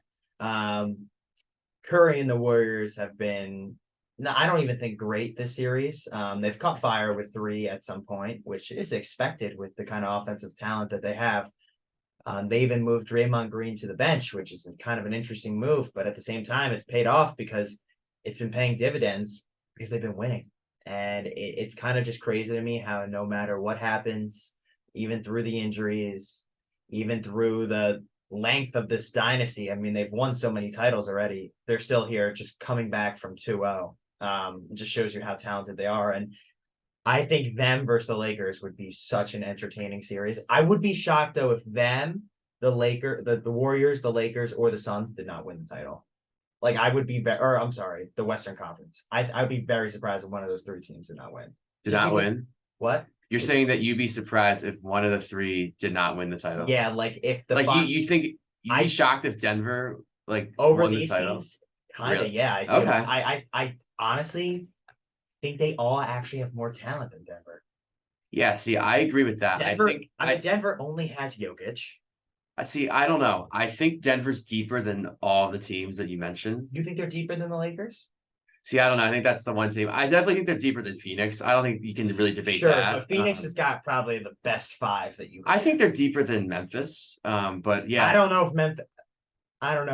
Curry and the Warriors have been, no, I don't even think great this series. They've caught fire with 3 at some point, which is expected with the kind of offensive talent that they have. They even moved Draymond Green to the bench, which is kind of an interesting move, but at the same time, it's paid off because it's been paying dividends because they've been winning. And it's kind of just crazy to me how no matter what happens, even through the injuries, even through the length of this dynasty, I mean, they've won so many titles already. They're still here just coming back from 2-0. It just shows you how talented they are. And I think them versus the Lakers would be such an entertaining series. I would be shocked though if the Warriors, the Lakers, or the Suns did not win the title. Like I would be, or I'm sorry, the Western Conference. I would be very surprised if one of those 3 teams did not win. Did not win. What? You're saying that you'd be surprised if one of the 3 did not win the title? Yeah, like if the like you think you'd be shocked if Denver like over won these the title? teams, kind of, Really? yeah. I do. Okay. I honestly think they all actually have more talent than Denver. Yeah, see, I agree with that. Denver, I think Denver only has Jokic. I see. I don't know. I think Denver's deeper than all the teams that you mentioned. You think they're deeper than the Lakers? See, I don't know. I think that's the one team. I definitely think they're deeper than Phoenix. I don't think you can really debate Sure, that. but Phoenix has got probably the best 5 that you. I think they're deeper than Memphis. But yeah, I don't know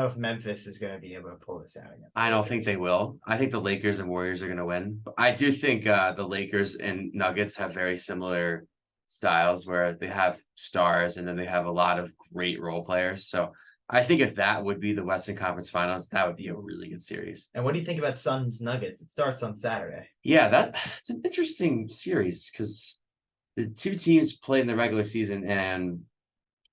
if Memphis is going to be able to pull this out again. I don't think they will. I think the Lakers and Warriors are going to win. I do think the Lakers and Nuggets have very similar styles where they have stars and then they have a lot of great role players. So I think if that would be the Western Conference Finals, that would be a really good series. And what do you think about Suns Nuggets? It starts on Saturday. Yeah, it's an interesting series because the 2 teams played in the regular season and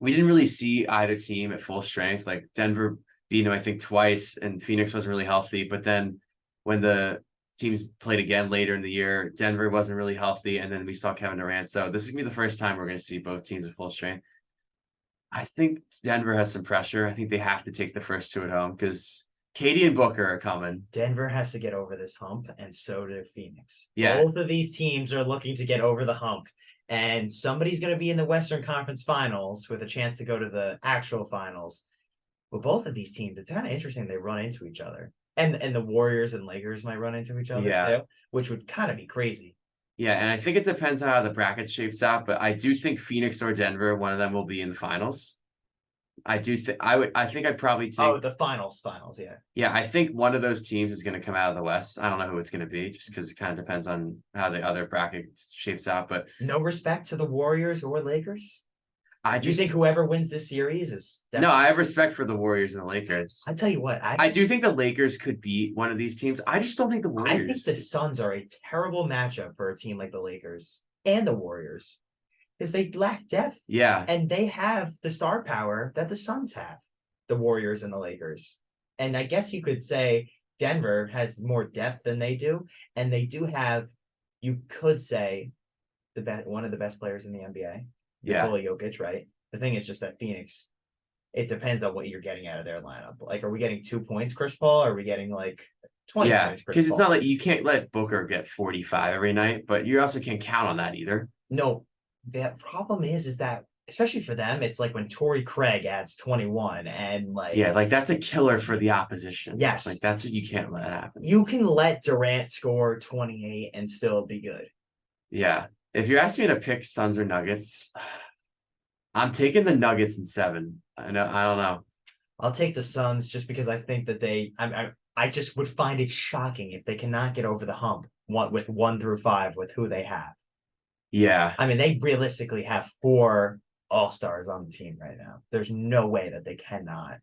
we didn't really see either team at full strength. Like Denver beat them, I think, twice, and Phoenix wasn't really healthy. But then when the teams played again later in the year, Denver wasn't really healthy, and then we saw Kevin Durant. So this is gonna be the first time we're gonna see both teams at full strength. I think Denver has some pressure. I think they have to take the first 2 at home because Katie and Booker are coming. Denver has to get over this hump, and so do Phoenix. Yeah. Both of these teams are looking to get over the hump, and somebody's going to be in the Western Conference Finals with a chance to go to the actual finals. But both of these teams, it's kind of interesting they run into each other. And the Warriors and Lakers might run into each other too, which would kind of be crazy. Yeah, and I think it depends on how the bracket shapes out, but I do think Phoenix or Denver, one of them will be in the finals. I do think I'd probably take the finals, yeah. Yeah, I think one of those teams is going to come out of the West. I don't know who it's going to be, just because it kind of depends on how the other bracket shapes out. But no respect to the Warriors or Lakers. Do you think whoever wins this series is no? I have respect for the Warriors and the Lakers. I tell you what, I do think the Lakers could beat one of these teams. I just don't think the Warriors. I think the Suns are a terrible matchup for a team like the Lakers and the Warriors because they lack depth. Yeah, and they have the star power that the Suns have, the Warriors and the Lakers. And I guess you could say Denver has more depth than they do, and they do have, you could say, one of the best players in the NBA. Nikola Jokic, right? The thing is just that Phoenix, it depends on what you're getting out of their lineup. Like, are we getting 2 points, Chris Paul? Or are we getting like 20 points, Chris Paul? Because it's not like you can't let Booker get 45 every night, but you also can't count on that either. No, the problem is that especially for them, it's like when Torrey Craig adds 21 and like that's a killer for the opposition. Yes, like that's what you can't let happen. You can let Durant score 28 and still be good. Yeah. If you're asking me to pick Suns or Nuggets, I'm taking the Nuggets in 7. I don't know. I'll take the Suns just because I think that I just would find it shocking if they cannot get over the hump with 1 through 5 with who they have. Yeah. I mean, they realistically have 4 all-stars on the team right now. There's no way that they cannot.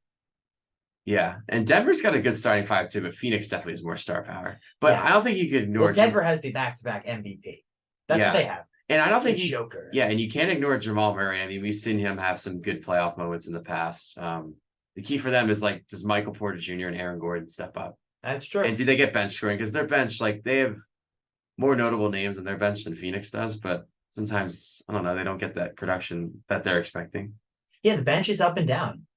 Yeah. And Denver's got a good starting 5 too, but Phoenix definitely has more star power. But I don't think you could ignore Denver has the back-to-back MVP. That's what they have. And I don't think Joker. Yeah, and you can't ignore Jamal Murray. I mean, we've seen him have some good playoff moments in the past. The key for them is like, does Michael Porter Jr. and Aaron Gordon step up? That's true. And do they get bench scoring? Because their bench, like, they have more notable names on their bench than Phoenix does. But sometimes, I don't know, they don't get that production that they're expecting. Yeah, the bench is up and down.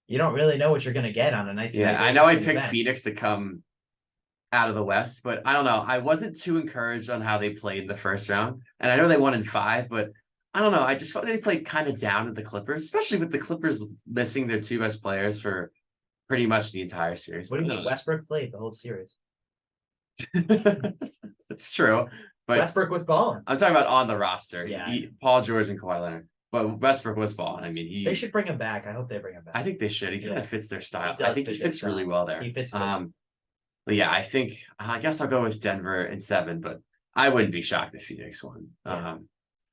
You don't really know what you're gonna get on a night. Yeah, I know I picked Phoenix to come out of the West, but I don't know. I wasn't too encouraged on how they played the first round. And I know they won in 5, but I don't know. I just felt they played kind of down at the Clippers, especially with the Clippers missing their 2 best players for pretty much the entire series. What do you mean? Westbrook played the whole series. It's true. But Westbrook was balling. I'm talking about on the roster. Yeah. Paul George and Kawhi Leonard. But Westbrook was balling. I mean, They should bring him back. I hope they bring him back. I think they should. He kind Yeah. of fits their style. He does I think he fit their fits really well there. He fits good. But yeah, I guess I'll go with Denver in 7, but I wouldn't be shocked if Phoenix won. Yeah.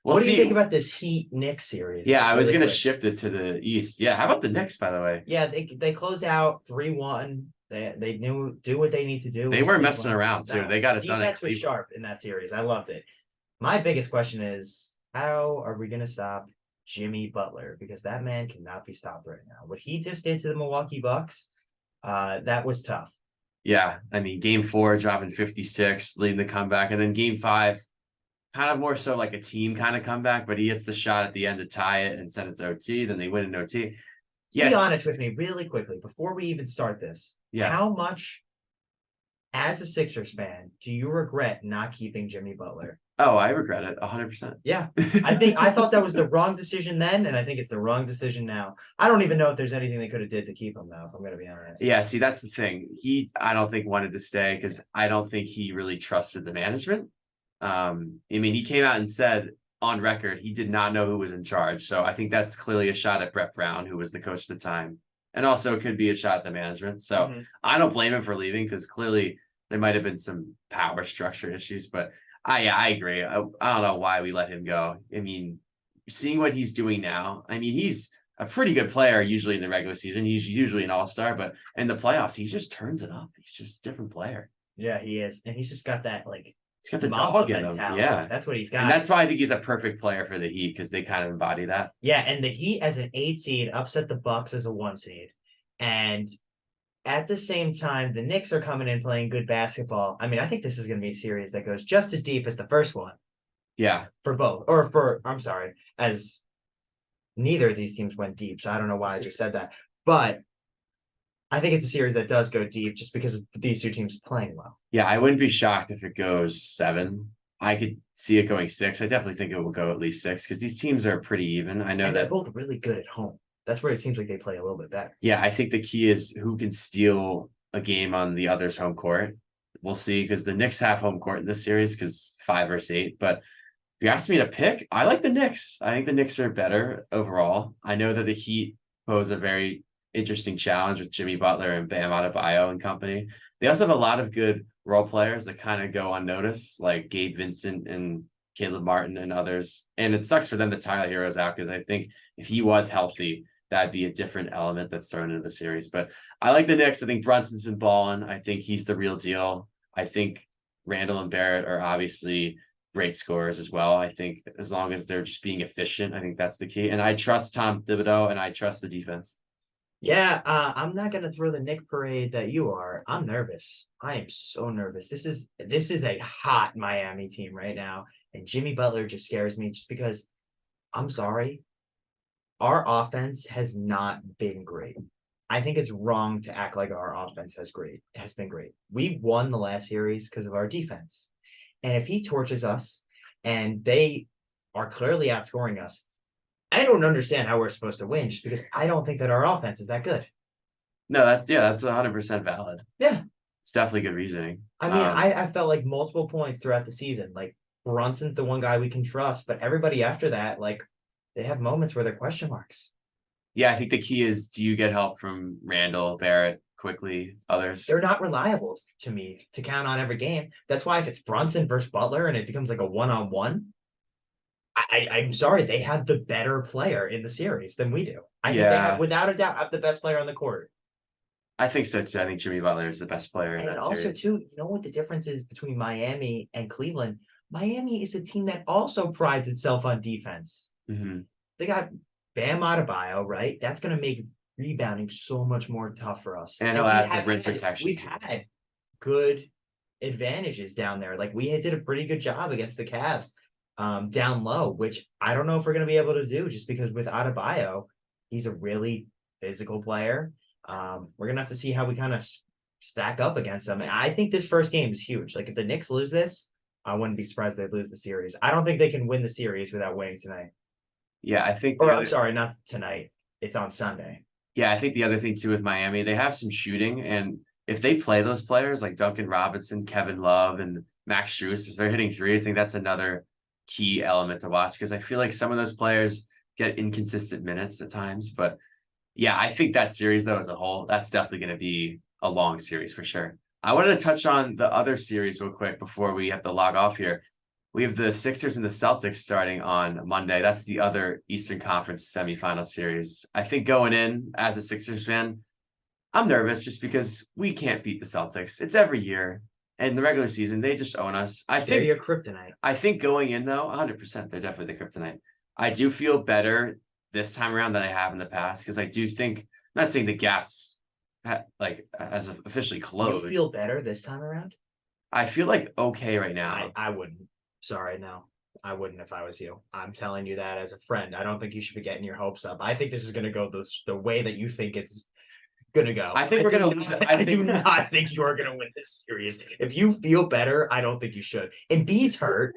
We'll What do you see. think about this Heat Knicks series? Yeah, I was Really gonna quick. shift it to the East. Yeah, how about the Knicks, by the way? Yeah, they close out 3-1. They knew do what they need to do. They weren't messing around too. They got it done. Defense was sharp in that series. I loved it. My biggest question is, how are we gonna stop Jimmy Butler? Because that man cannot be stopped right now. What he just did to the Milwaukee Bucks, that was tough. Yeah, I mean, game 4, dropping 56, leading the comeback, and then game 5, kind of more so like a team kind of comeback, but he hits the shot at the end to tie it and send it to OT. Then they win in OT. Be honest with me really quickly before we even start this. Yeah. How much, as a Sixers fan, do you regret not keeping Jimmy Butler? Oh, I regret it 100%. Yeah, I thought that was the wrong decision then, and I think it's the wrong decision now. I don't even know if there's anything they could have did to keep him though, if I'm gonna be honest. Yeah, see, that's the thing. I don't think wanted to stay because I don't think he really trusted the management. I mean, he came out and said on record he did not know who was in charge. So I think that's clearly a shot at Brett Brown, who was the coach at the time. And also it could be a shot at the management. So I don't blame him for leaving because clearly there might have been some power structure issues. But I agree. I don't know why we let him go. I mean, seeing what he's doing now, I mean, he's a pretty good player usually in the regular season. He's usually an all-star, but in the playoffs, he just turns it up. He's just a different player. Yeah, he is. And he's just got that like he's got the Mamba dog in him. mentality. Yeah. That's what he's got. And that's why I think he's a perfect player for the Heat because they kind of embody that. Yeah, and the Heat as an 8 seed upset the Bucks as a 1 seed. And at the same time, the Knicks are coming in playing good basketball. I mean, I think this is going to be a series that goes just as deep as the first one. Yeah. For both. I'm sorry, as neither of these teams went deep. So I don't know why I just said that. But I think it's a series that does go deep just because of these 2 teams playing well. Yeah, I wouldn't be shocked if it goes 7. I could see it going 6. I definitely think it will go at least 6 because these teams are pretty even. I know And that they're both really good at home. That's where it seems like they play a little bit better. Yeah, I think the key is who can steal a game on the other's home court. We'll see because the Knicks have home court in this series because 5 versus 8. But if you ask me to pick, I like the Knicks. I think the Knicks are better overall. I know that the Heat pose a very interesting challenge with Jimmy Butler and Bam Adebayo and company. They also have a lot of good role players that kind of go unnoticed, like Gabe Vincent and Caleb Martin and others. And it sucks for them that Tyler Hero's out because I think if he was healthy, that'd be a different element that's thrown into the series. But I like the Knicks. I think Brunson's been balling. I think he's the real deal. I think Randall and Barrett are obviously great scorers as well. I think as long as they're just being efficient, I think that's the key. And I trust Tom Thibodeau and I trust the defense. Yeah, I'm not gonna throw the Nick parade that you are. I'm nervous. I am so nervous. This is a hot Miami team right now, and Jimmy Butler just scares me just because I'm sorry. Our offense has not been great. I think it's wrong to act like our offense has been great. We won the last series because of our defense. And if he torches us and they are clearly outscoring us, I don't understand how we're supposed to win just because I don't think that our offense is that good. No, that's 100% valid. Yeah. It's definitely good reasoning. I mean, I felt like multiple points throughout the season. Like Brunson's the one guy we can trust, but everybody after that, like they have moments where they're question marks. Yeah, I think the key is, do you get help from Randall, Barrett, quickly, others? They're not reliable to me to count on every game. That's why if it's Brunson versus Butler and it becomes like a one-on-one, I'm sorry, they have the better player in the series than we do. I think they have, without a doubt, have the best player on the court. I think so too. I think Jimmy Butler is the best player in And that also, series. too, you know what the difference is between Miami and Cleveland? Miami is a team that also prides itself on defense. Mhm. They got Bam Adebayo, right? That's going to make rebounding so much more tough for us. And we he'll add some have rim had- protection, We've too. had good advantages down there. Like we did a pretty good job against the Cavs. down low, which I don't know if we're going to be able to do just because with Adebayo, he's a really physical player. We're going to have to see how we kind of stack up against them. And I think this first game is huge. Like if the Knicks lose this, I wouldn't be surprised they lose the series. I don't think they can win the series without winning tonight. Yeah, I think. Or I'm sorry, not tonight. It's on Sunday. Yeah, I think the other thing too with Miami, they have some shooting, and if they play those players like Duncan Robinson, Kevin Love, and Max Strus, if they're hitting threes, I think that's another key element to watch because I feel like some of those players get inconsistent minutes at times. But yeah, I think that series though as a whole, that's definitely going to be a long series for sure. I wanted to touch on the other series real quick before we have to log off here. We have the Sixers and the Celtics starting on Monday. That's the other Eastern Conference semifinal series. I think going in as a Sixers fan, I'm nervous just because we can't beat the Celtics. It's every year. And the regular season, they just own us. They're your kryptonite. I think going in though, 100%, they're definitely the kryptonite. I do feel better this time around than I have in the past because I do think, I'm not saying the gaps as officially closed. You feel better this time around? I feel like okay right now. I wouldn't. Sorry, no. I wouldn't if I was you. I'm telling you that as a friend. I don't think you should be getting your hopes up. I think this is going to go the way that you think it's going to go. I think we're going to lose. I do not think you're going to win this series. If you feel better, I don't think you should. Embiid's hurt.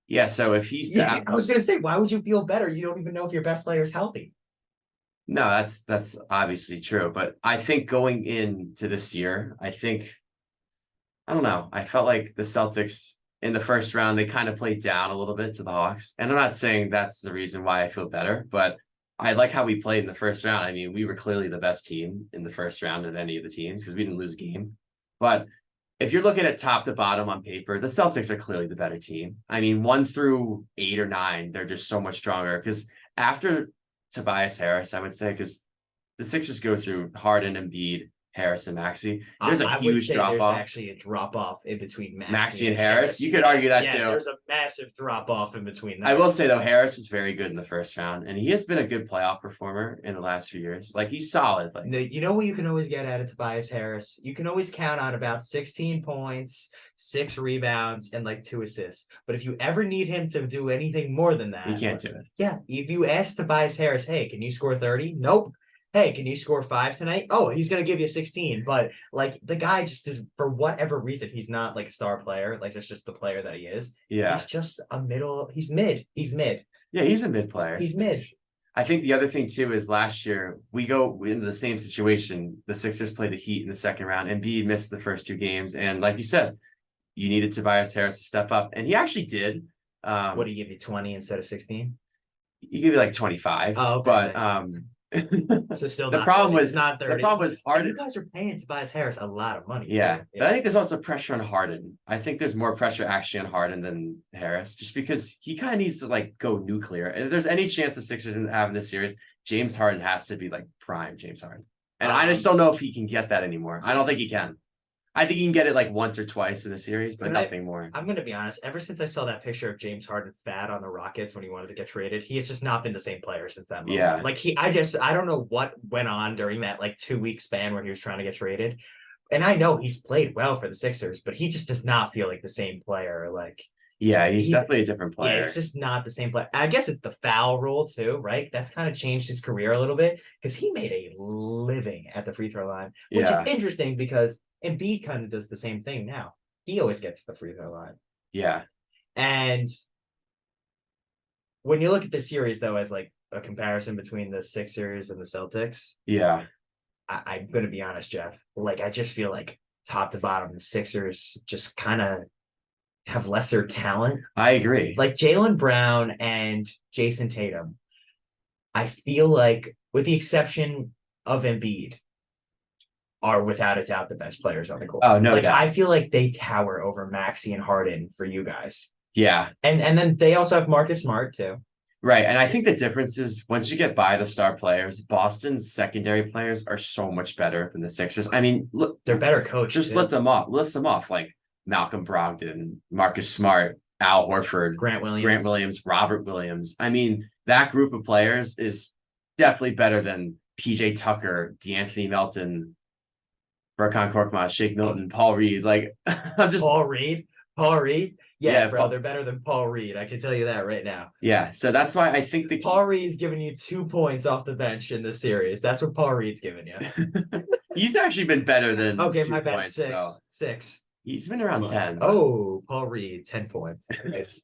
Yeah, so if he's I was going to say, why would you feel better? You don't even know if your best player is healthy. No, that's obviously true. But I think going into this year, I don't know. I felt like the Celtics in the first round, they kind of played down a little bit to the Hawks. And I'm not saying that's the reason why I feel better, but I like how we played in the first round. I mean, we were clearly the best team in the first round of any of the teams because we didn't lose a game. But if you're looking at top to bottom on paper, the Celtics are clearly the better team. I mean, 1 through 8 or 9, they're just so much stronger because after Tobias Harris, I would say, because the Sixers go through Harden, Embiid, Harris, and Maxey. There's a huge drop off. Actually, a drop off in between Maxey and Harris. You could argue that too. There's a massive drop off in between them. I will say though, Harris was very good in the first round, and he has been a good playoff performer in the last few years. Like he's solid. Like you know what you can always get out of Tobias Harris? You can always count on about 16 points, 6 rebounds, and like 2 assists. But if you ever need him to do anything more than that, he can't do it. Yeah, if you ask Tobias Harris, hey, can you score 30? Nope. Hey, can you score 5 tonight? Oh, he's gonna give you 16. But like the guy just is, for whatever reason, he's not like a star player. Like that's just the player that he is. Yeah, he's just a middle. He's mid. Yeah, he's a mid player. He's mid. I think the other thing too is last year we go into the same situation. The Sixers played the Heat in the second round, and Embiid missed the first 2 games. And like you said, you needed Tobias Harris to step up, and he actually did. What do you give you 20 instead of 16? You give you like 25. Oh, okay, but nice. So still the problem was not 30. The problem was Harden. You guys are paying Tobias Harris a lot of money. Yeah, but I think there's also pressure on Harden. I think there's more pressure actually on Harden than Harris, just because he kind of needs to like go nuclear. If there's any chance the Sixers in having this series, James Harden has to be like prime James Harden, and I just don't know if he can get that anymore. I don't think he can. I think he can get it like once or twice in a series, but nothing more. I'm going to be honest. Ever since I saw that picture of James Harden fat on the Rockets when he wanted to get traded, he has just not been the same player since that moment. Yeah. Like I don't know what went on during that like 2-week span where he was trying to get traded. And I know he's played well for the Sixers, but he just does not feel like the same player. Like, yeah, he's definitely a different player. Yeah, it's just not the same player. I guess it's the foul rule too, right? That's kind of changed his career a little bit because he made a living at the free throw line, which is interesting because Embiid kind of does the same thing now. He always gets the free throw line. Yeah. And when you look at the series, though, as like a comparison between the Sixers and the Celtics, yeah, I'm going to be honest, Jeff. Like, I just feel like top to bottom, the Sixers just kind of have lesser talent. I agree. Like Jaylen Brown and Jason Tatum, I feel like, with the exception of Embiid, are without a doubt the best players on the court. Oh, no doubt. I feel like they tower over Maxey and Harden for you guys. Yeah. And then they also have Marcus Smart too. Right. And I think the difference is once you get by the star players, Boston's secondary players are so much better than the Sixers. I mean, look, they're better coaches. Just list them off like Malcolm Brogdon, Marcus Smart, Al Horford, Grant Williams, Robert Williams. I mean, that group of players is definitely better than PJ Tucker, DeAnthony Melton, Furkan Korkmaz, Shake Milton, Paul Reed. Like I'm just Paul Reed. Yes, Yeah, bro, Paul- they're better than Paul Reed. I can tell you that right now. Yeah, so that's why I think the Paul Reed's giving you 2 points off the bench in the series. That's what Paul Reed's giving you. he's actually been better than Okay, 2 my bad. points. 6. So 6. he's been around But- 10. but, Oh, Paul Reed, 10 points. Nice.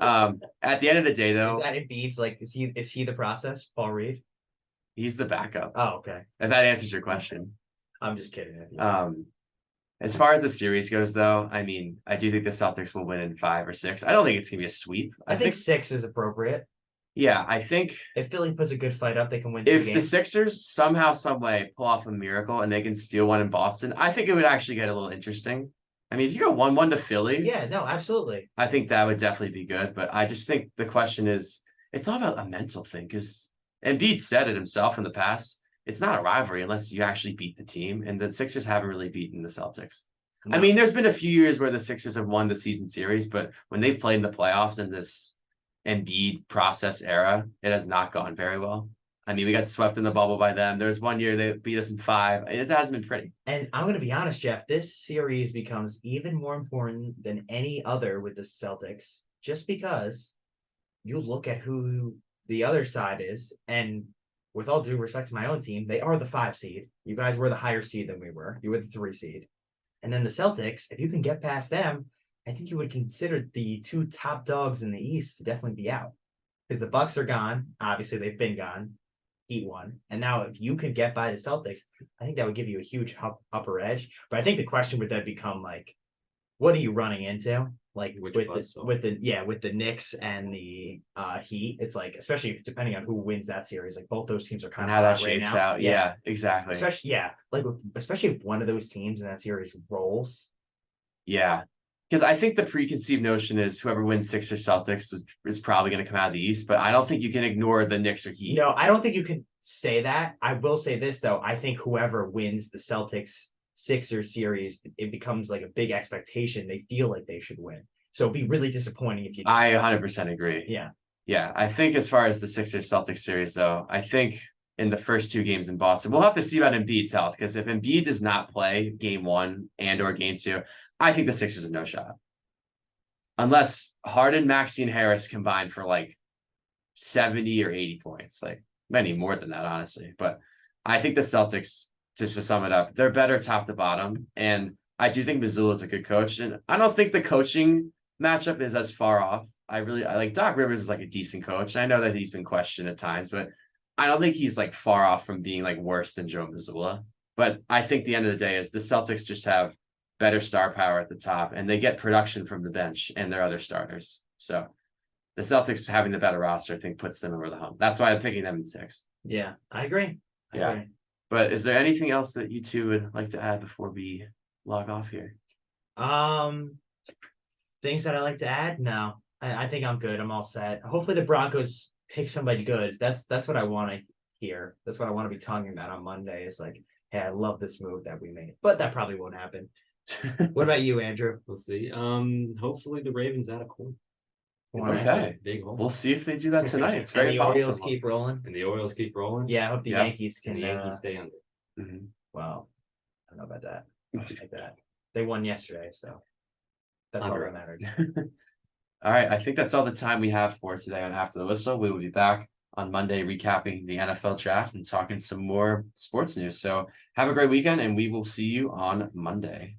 at the end of the day, Is though, that Embiid's like? Is he the process? Paul Reed? he's the backup. Oh, okay. If that answers your question. I'm just kidding. As far as the series goes, though, I mean, I do think the Celtics will win in 5 or 6. I don't think it's gonna be a sweep. I think 6 is appropriate. yeah, I think If Philly puts a good fight up, they can win 2 if the games. Sixers somehow, some way pull off a miracle and they can steal one in Boston, I think it would actually get a little interesting. I mean, if you go 1-1 to Philly, Yeah, no, absolutely. I think that would definitely be good. But I just think the question is, it's all about a mental thing because Embiid said it himself in the past. It's not a rivalry unless you actually beat the team, and the Sixers haven't really beaten the Celtics. I No. mean, there's been a few years where the Sixers have won the season series, but when they've played in the playoffs in this Embiid process era, it has not gone very well. I mean, we got swept in the bubble by them. There was one year they beat us in 5. It hasn't been pretty. And I'm going to be honest, Jeff, this series becomes even more important than any other with the Celtics, just because you look at who the other side is. And with all due respect to my own team, they are the 5 seed. You guys were the higher seed than we were. You were the 3 seed. And then the Celtics, if you can get past them, I think you would consider the 2 top dogs in the East to definitely be out. Because the Bucks are gone. Obviously, they've been gone. Heat won. And now if you could get by the Celtics, I think that would give you a huge upper edge. But I think the question would then become like, what are you running into? Like Which with buzzsaw? with the Knicks and the Heat, it's like, especially depending on who wins that series, like both those teams are And kind how of that hot right shapes now. out. Yeah, exactly. Especially if one of those teams in that series rolls. Yeah. Because I think the preconceived notion is whoever wins Sixers Celtics is probably going to come out of the East, but I don't think you can ignore the Knicks or Heat. No, I don't think you can say that. I will say this though. I think whoever wins the Celtics Sixers series, it becomes like a big expectation. They feel like they should win. So it'd be really disappointing if you I 100% agree. Yeah. Yeah. I think as far as the Sixers Celtics series, though, I think in the first 2 games in Boston, we'll have to see about Embiid's health because if Embiid does not play game 1 and or game 2, I think the Sixers have no shot. Unless Harden, Maxey, and Harris combine for like 70 or 80 points, like many more than that, honestly. But I think the Celtics, just to sum it up, they're better top to bottom. And I do think Mazzulla is a good coach. And I don't think the coaching matchup is as far off. I like Doc Rivers is like a decent coach. I know that he's been questioned at times, but I don't think he's like far off from being like worse than Joe Mazzulla. But I think the end of the day is the Celtics just have better star power at the top and they get production from the bench and their other starters. So the Celtics having the better roster, I think, puts them over the hump. That's why I'm picking them in 6. Yeah, I agree. Yeah. But is there anything else that you two would like to add before we log off here? Things that I like to add? No, I think I'm good. I'm all set. Hopefully the Broncos pick somebody good. That's what I want to hear. That's what I want to be talking about on Monday. Is like, hey, I love this move that we made, but that probably won't happen. What about you, Andrew? We'll see. Hopefully the Ravens out of court. Okay. Big hole. We'll see if they do that tonight. It's And very the Orioles possible. keep rolling. And the Orioles keep rolling. Yeah, I hope the Yeah. Yankees can. And the Yankees stay under. Mhm. Well, I don't know about that. I don't like that. They won yesterday, so that's all that matters. All right. I think that's all the time we have for today on After the Whistle. We will be back on Monday recapping the NFL draft and talking some more sports news. So have a great weekend and we will see you on Monday.